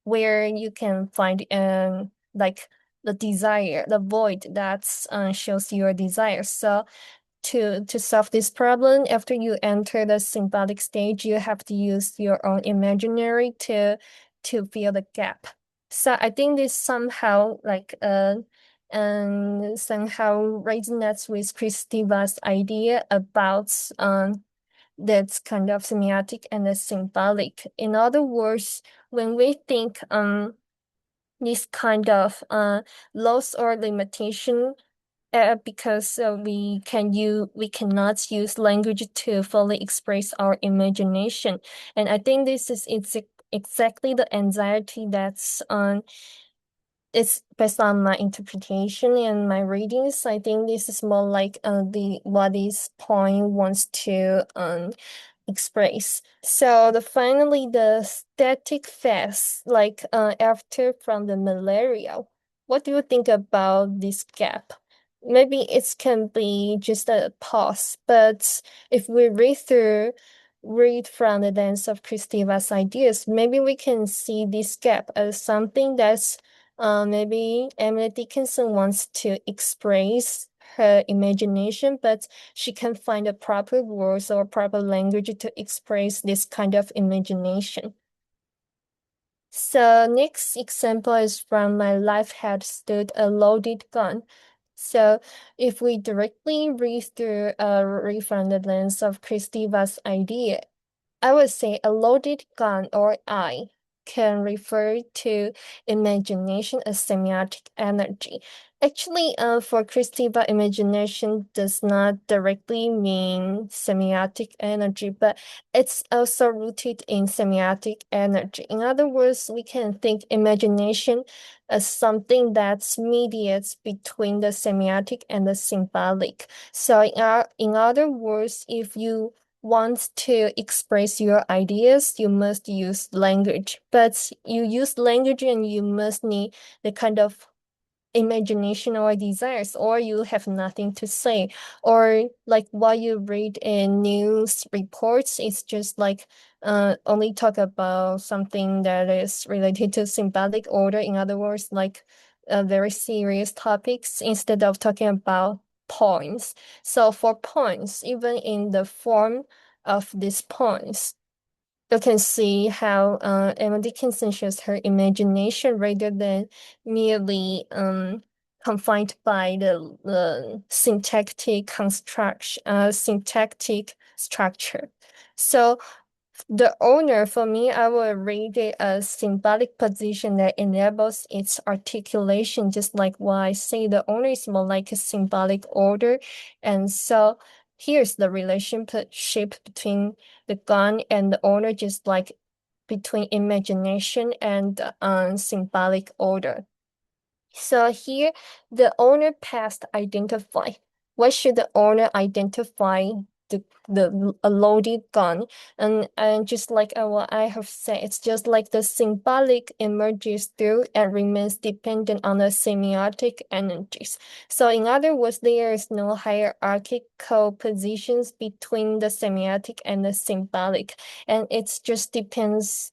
where you can find like the desire, the void that shows your desire. So to solve this problem, after you enter the symbolic stage, you have to use your own imaginary to fill the gap. So I think this somehow like and somehow resonates with Kristeva's idea about that's kind of semiotic and the symbolic. In other words, when we think this kind of loss or limitation, because we cannot use language to fully express our imagination, and I think this is exactly the anxiety that's it's based on my interpretation and my readings. I think this is more like what this point wants to express. So finally the static phase, like after from the malaria. What do you think about this gap? Maybe it can be just a pause, but if we read from the lens of Kristeva's ideas, maybe we can see this gap as something that's maybe Emily Dickinson wants to express her imagination, but she can't find the proper words or proper language to express this kind of imagination. So next example is from My Life Had Stood a Loaded Gun. So if we directly read from the lens of Kristeva's idea, I would say a loaded gun or I can refer to imagination as semiotic energy. Actually, for Kristeva, imagination does not directly mean semiotic energy, but it's also rooted in semiotic energy. In other words, we can think imagination as something that mediates between the semiotic and the symbolic. So, in other words, if you want to express your ideas, you must use language, but you use language and you must need the kind of imagination or desires, or you have nothing to say, or like what you read in news reports, it's just like only talk about something that is related to symbolic order. In other words, like very serious topics instead of talking about points. So for points, even in the form of these points, you can see how Emily Dickinson shows her imagination rather than merely confined by the syntactic construction, syntactic structure. So the owner, for me, I will read it as symbolic position that enables its articulation, just like why I say the owner is more like a symbolic order. And so here's the relationship between the gun and the owner, just like between imagination and symbolic order. So here, the owner past identify. What should the owner identify the loaded gun? And just like what I have said, it's just like the symbolic emerges through and remains dependent on the semiotic energies. So in other words, there is no hierarchical positions between the semiotic and the symbolic, and it's just depends.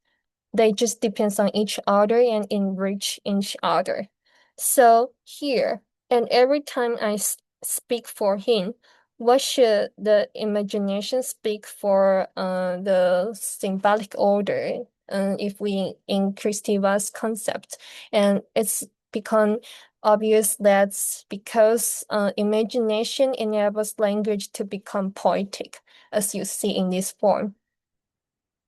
They just depends on each other and enrich each other. So here, and every time I speak for him, what should the imagination speak for the symbolic order? If we in Kristeva's concept, and it's become obvious that's because imagination enables language to become poetic, as you see in this form.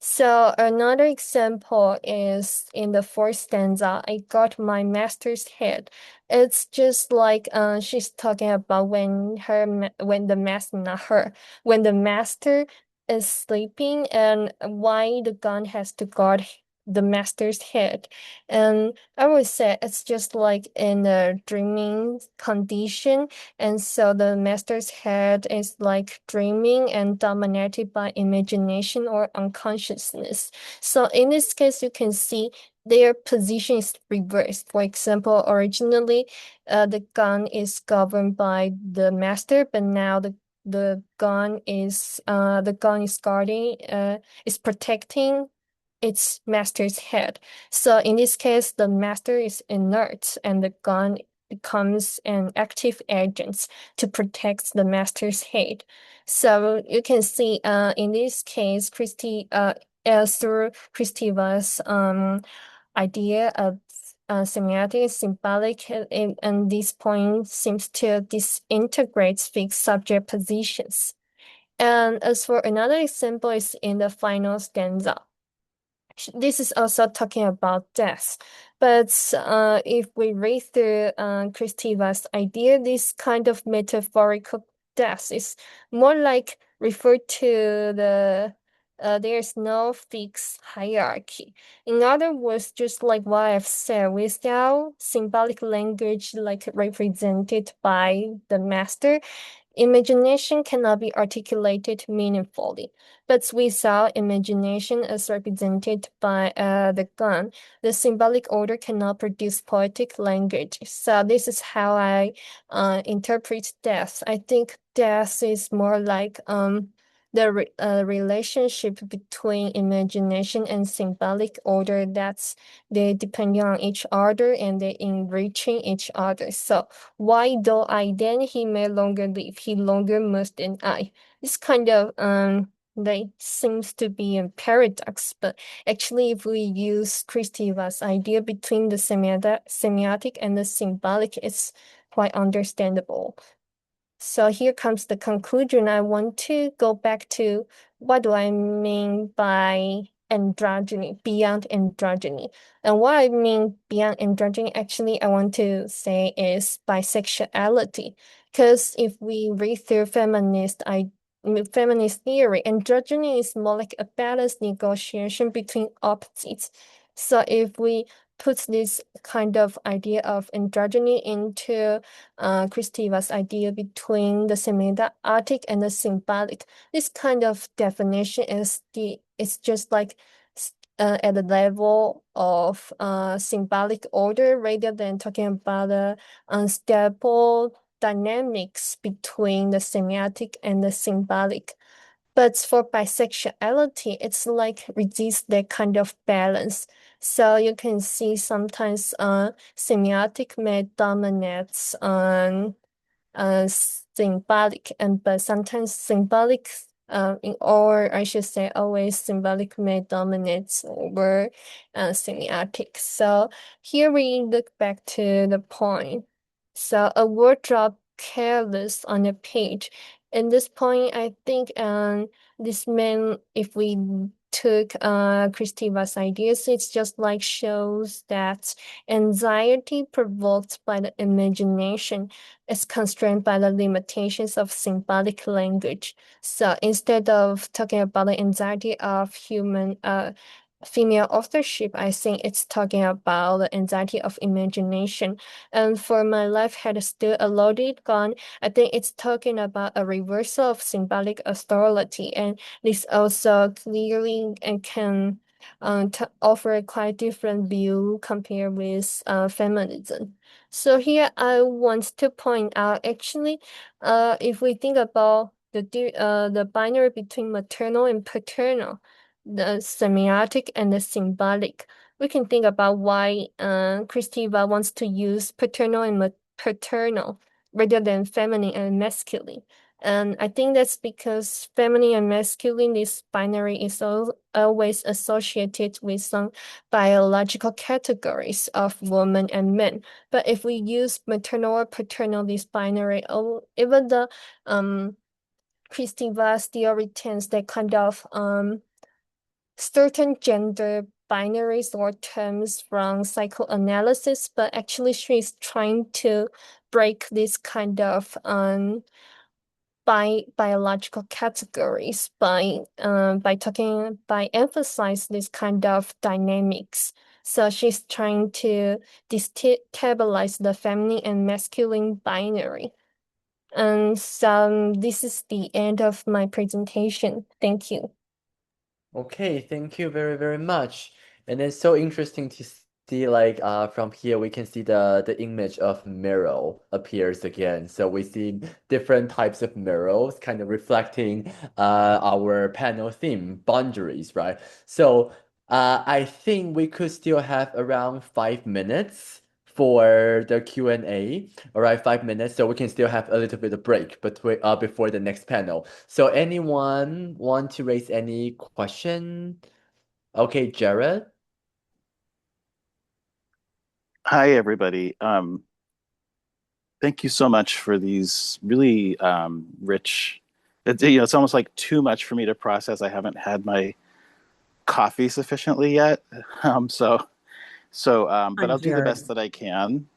So another example is in the fourth stanza, I got my master's head. It's just like she's talking about when the master, not her, when the master is sleeping and why the gun has to guard the master's head. And I would say it's just like in a dreaming condition, and so the master's head is like dreaming and dominated by imagination or unconsciousness. So in this case, you can see their position is reversed. For example, originally, the gun is governed by the master, but now the gun is guarding, is protecting its master's head. So in this case, the master is inert and the gun becomes an active agent to protect the master's head. So you can see in this case, through Kristeva's idea of semiotic symbolic, and this point seems to disintegrate fixed subject positions. And as for another example is in the final stanza. This is also talking about death. But if we read through Kristeva's idea, this kind of metaphorical death is more like referred to there's no fixed hierarchy. In other words, just like what I've said, without symbolic language like represented by the master, imagination cannot be articulated meaningfully, but without imagination as represented by the gun, the symbolic order cannot produce poetic language. So this is how I interpret death. I think death is more like the relationship between imagination and symbolic order, that's they depending on each other and they enriching each other. So why do I then he may longer live, he longer must than I. This kind of like seems to be a paradox, but actually if we use Kristeva's idea between the semiotic and the symbolic, it's quite understandable. So here comes the conclusion. I want to go back to what do I mean by androgyny, beyond androgyny. And what I mean beyond androgyny, actually, I want to say is bisexuality. Because if we read through feminist theory, androgyny is more like a balanced negotiation between opposites. So if we put this kind of idea of androgyny into Kristeva's idea between the semiotic and the symbolic, this kind of definition it's just like at the level of symbolic order rather than talking about the unstable dynamics between the semiotic and the symbolic. But for bisexuality, it's like resist that kind of balance. So you can see sometimes semiotic may dominate on symbolic, but sometimes symbolic or I should say always symbolic may dominate over semiotic. So here we look back to the point. So a word drop careless on a page. In this point, I think this meant if we took Kristeva's ideas, it's just like shows that anxiety provoked by the imagination is constrained by the limitations of symbolic language. So instead of talking about the anxiety of human female authorship, I think it's talking about the anxiety of imagination. And for my life had still a loaded gun, I think it's talking about a reversal of symbolic authority. And this also clearly and can offer a quite different view compared with feminism. So here I want to point out actually, if we think about the binary between maternal and paternal, the semiotic and the symbolic, we can think about why Kristeva wants to use paternal and paternal rather than feminine and masculine. And I think that's because feminine and masculine, this binary is always associated with some biological categories of woman and men. But if we use maternal or paternal, this binary, even the Kristeva still retains that kind of certain gender binaries or terms from psychoanalysis, but actually she's trying to break this kind of biological categories by emphasize this kind of dynamics. So she's trying to destabilize the feminine and masculine binary. And so this is the end of my presentation. Thank you. Okay, thank you very, very much. And it's so interesting to see like from here we can see the image of mirror appears again. So we see different types of mirrors kind of reflecting our panel theme, boundaries, right? So I think we could still have around 5 minutes for the Q&A. All right, 5 minutes, so we can still have a little bit of break between before the next panel. So anyone want to raise any question? Okay, Jared. Hi, everybody. Thank you so much for these really rich. It's almost like too much for me to process. I haven't had my coffee sufficiently yet, but I'll do the best that I can.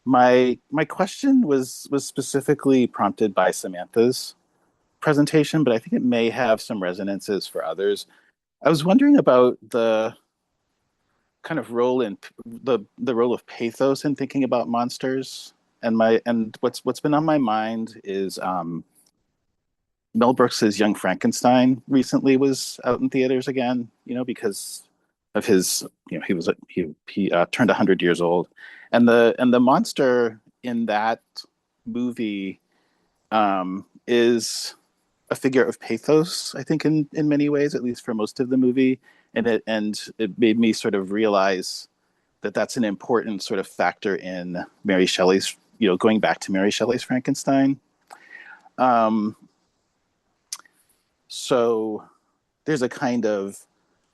My question was specifically prompted by Samantha's presentation, but I think it may have some resonances for others. I was wondering about the kind of role in the role of pathos in thinking about monsters, and what's been on my mind is Mel Brooks's Young Frankenstein recently was out in theaters again, because of his, he turned 100 years old, and the monster in that movie is a figure of pathos, I think, in many ways, at least for most of the movie, and it made me sort of realize that that's an important sort of factor in Mary Shelley's, going back to Mary Shelley's Frankenstein. So there's a kind of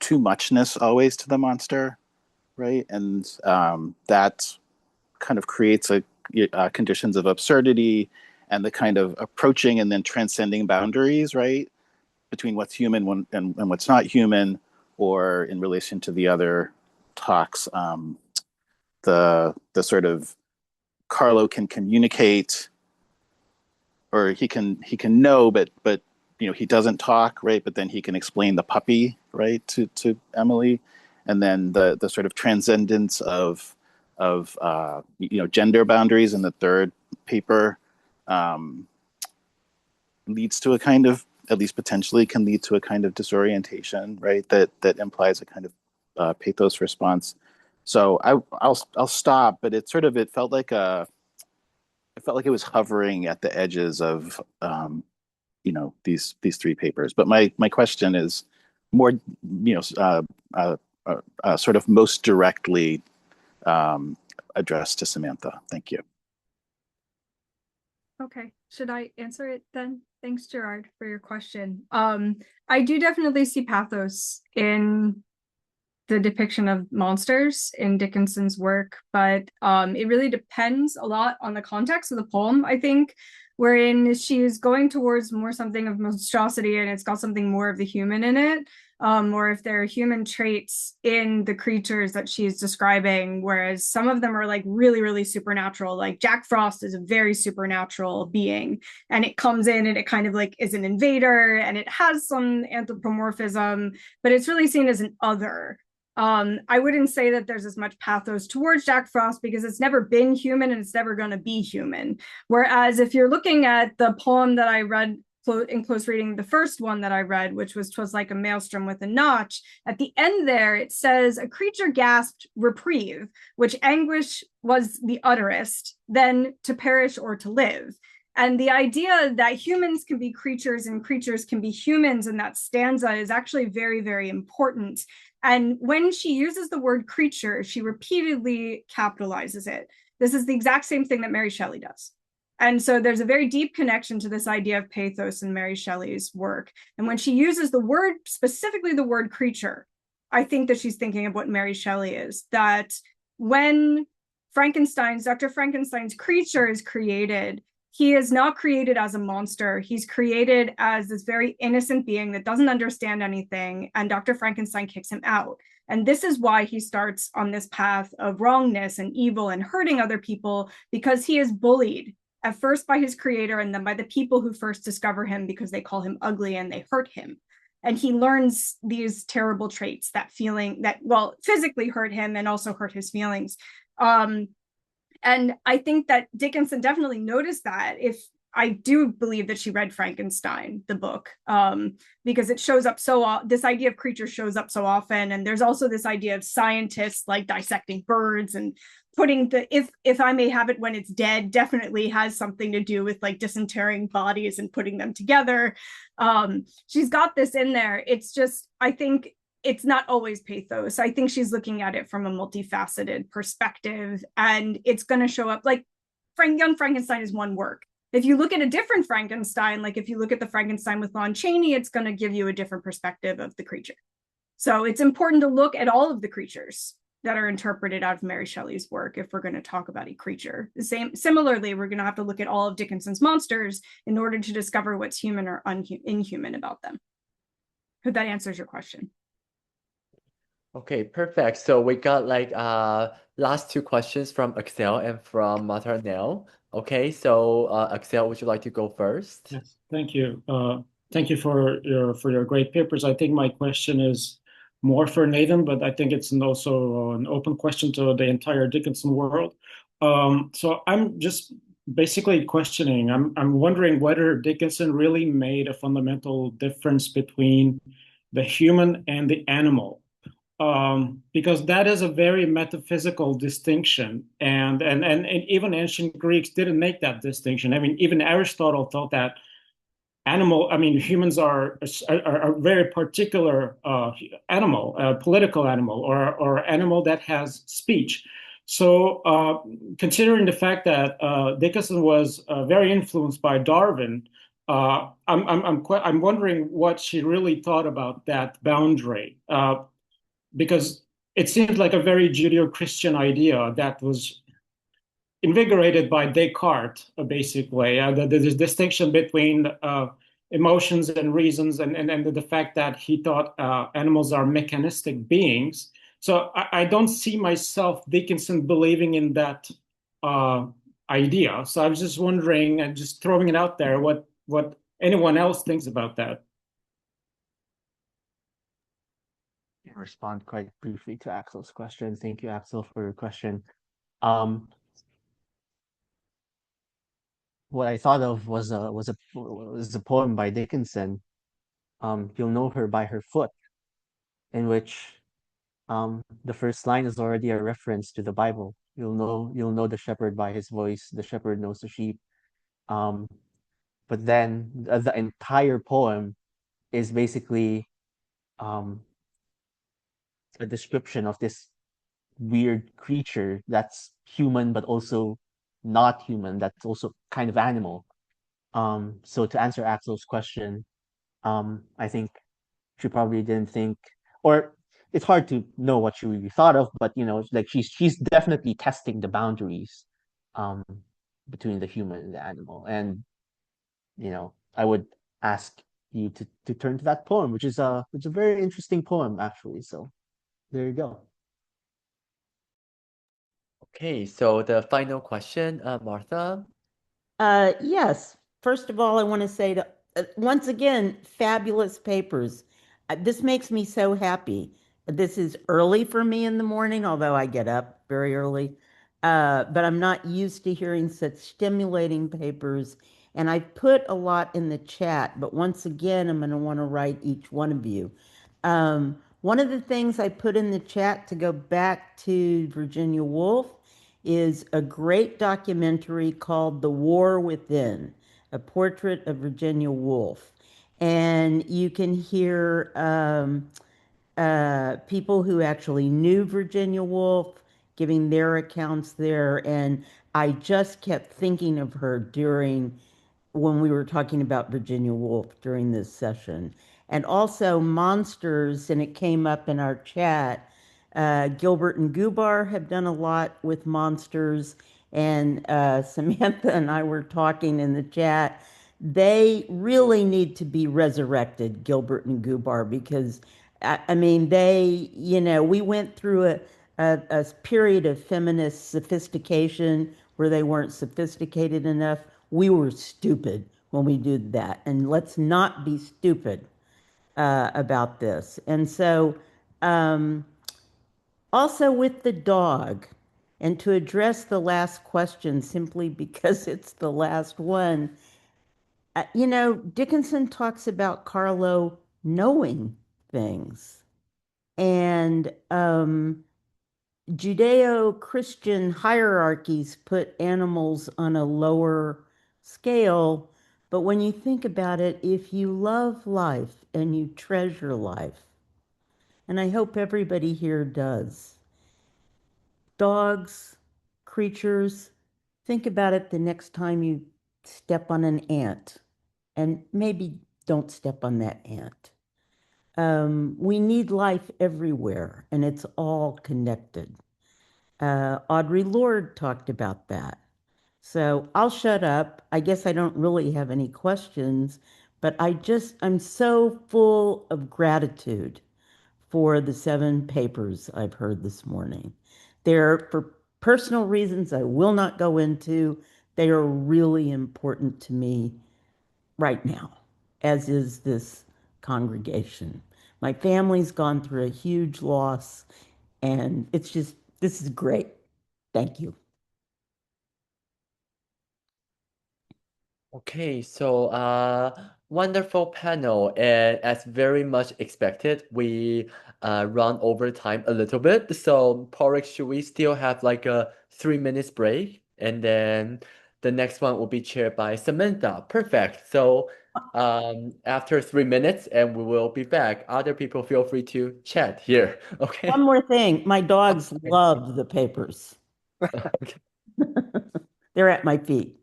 too muchness always to the monster, right? And that kind of creates conditions of absurdity and the kind of approaching and then transcending boundaries, right, between what's human and what's not human, or in relation to the other talks, the sort of Carlo can communicate, or he can know, but he doesn't talk, right? But then he can explain the puppy, right, to Emily, and then the sort of transcendence of gender boundaries in the third paper leads to a kind of, at least potentially, can lead to a kind of disorientation, right? That implies a kind of pathos response. So I'll stop, but it felt like it was hovering at the edges of these three papers. But my question is more sort of most directly addressed to Samantha. Thank you. Okay, should I answer it then? Thanks, Gerard, for your question. I do definitely see pathos in the depiction of monsters in Dickinson's work, but it really depends a lot on the context of the poem, I think, wherein she's going towards more something of monstrosity and it's got something more of the human in it, or if there are human traits in the creatures that she's describing, whereas some of them are like really, really supernatural. Like Jack Frost is a very supernatural being, and it comes in and it kind of like is an invader and it has some anthropomorphism, but it's really seen as an other. I wouldn't say that there's as much pathos towards Jack Frost because it's never been human and it's never going to be human. Whereas if you're looking at the poem that I read in close reading, the first one that I read, which was "'Twas like a maelstrom with a notch," at the end there it says, "A creature gasped reprieve, which anguish was the utterest, then to perish or to live." And the idea that humans can be creatures and creatures can be humans in that stanza is actually very, very important. And when she uses the word creature, she repeatedly capitalizes it. This is the exact same thing that Mary Shelley does. And so there's a very deep connection to this idea of pathos in Mary Shelley's work. And when she uses the word, specifically the word creature, I think that she's thinking of what Mary Shelley is, that when Dr. Frankenstein's creature is created, he is not created as a monster. He's created as this very innocent being that doesn't understand anything, and Dr. Frankenstein kicks him out. And this is why he starts on this path of wrongness and evil and hurting other people, because he is bullied at first by his creator and then by the people who first discover him because they call him ugly and they hurt him. And he learns these terrible traits, that feeling that, well, physically hurt him and also hurt his feelings. And I think that Dickinson definitely noticed that. If I do believe that she read Frankenstein, the book, because it shows up this idea of creature shows up so often. And there's also this idea of scientists like dissecting birds and putting if I may have it when it's dead, definitely has something to do with like disinterring bodies and putting them together. She's got this in there. It's just, I think it's not always pathos. I think she's looking at it from a multifaceted perspective, and it's going to show up like Young Frankenstein is one work. If you look at a different Frankenstein, like if you look at the Frankenstein with Lon Chaney, it's going to give you a different perspective of the creature. So it's important to look at all of the creatures that are interpreted out of Mary Shelley's work if we're going to talk about a creature. Similarly, we're going to have to look at all of Dickinson's monsters in order to discover what's human or inhuman about them. Hope that answers your question. Okay, perfect. So we got like last two questions from Axel and from Maternelle. Okay, so Axel, would you like to go first? Yes, thank you. Thank you for your great papers. I think my question is more for Nathan, but I think it's also an open question to the entire Dickinson world. So I'm just basically questioning. I'm wondering whether Dickinson really made a fundamental difference between the human and the animal. Because that is a very metaphysical distinction, and even ancient Greeks didn't make that distinction. I mean, even Aristotle thought that humans are a very particular animal, a political animal, or animal that has speech. So, considering the fact that Dickinson was very influenced by Darwin, I'm wondering what she really thought about that boundary. Because it seems like a very Judeo-Christian idea that was invigorated by Descartes, basically. There's this distinction between emotions and reasons, and the fact that he thought animals are mechanistic beings. So I don't see myself, Dickinson, believing in that idea. So I was just wondering and just throwing it out there, what anyone else thinks about that. I'll respond quite briefly to Axel's question. Thank you, Axel, for your question. What I thought of was a poem by Dickinson. You'll know her by her foot, in which the first line is already a reference to the Bible. You'll know the shepherd by his voice. The shepherd knows the sheep. But then the entire poem is basically a description of this weird creature that's human but also not human, that's also kind of animal. So to answer Axel's question, I think she probably didn't think, or it's hard to know what she really thought of, but like she's definitely testing the boundaries between the human and the animal. And I would ask you to turn to that poem, which is a very interesting poem actually. So there you go. Okay, so the final question, Martha. Yes. First of all, I want to say that once again, fabulous papers. This makes me so happy. This is early for me in the morning, although I get up very early. But I'm not used to hearing such stimulating papers. And I put a lot in the chat, but once again, I'm going to want to write each one of you. One of the things I put in the chat to go back to Virginia Woolf is a great documentary called The War Within, a portrait of Virginia Woolf. And you can hear people who actually knew Virginia Woolf giving their accounts there. And I just kept thinking of her when we were talking about Virginia Woolf during this session. And also Monsters, and it came up in our chat. Gilbert and Gubar have done a lot with Monsters, and Samantha and I were talking in the chat. They really need to be resurrected, Gilbert and Gubar, because I mean, we went through a period of feminist sophistication where they weren't sophisticated enough. We were stupid when we did that, and let's not be stupid about this. And so, also with the dog, and to address the last question simply because it's the last one, Dickinson talks about Carlo knowing things. And Judeo-Christian hierarchies put animals on a lower scale. But when you think about it, if you love life and you treasure life, and I hope everybody here does, dogs, creatures, think about it the next time you step on an ant, and maybe don't step on that ant. We need life everywhere, and it's all connected. Audre Lorde talked about that. So I'll shut up. I guess I don't really have any questions, but I'm so full of gratitude for the 7 papers I've heard this morning. They're, for personal reasons I will not go into, they are really important to me right now, as is this congregation. My family's gone through a huge loss, and this is great. Thank you. Okay, so wonderful panel, and as very much expected, we run over time a little bit. So Porrick, should we still have like a 3 minutes break? And then the next one will be chaired by Samantha. Perfect. So after 3 minutes, and we will be back. Other people feel free to chat here. Okay. One more thing, my dogs love the papers. Okay. They're at my feet.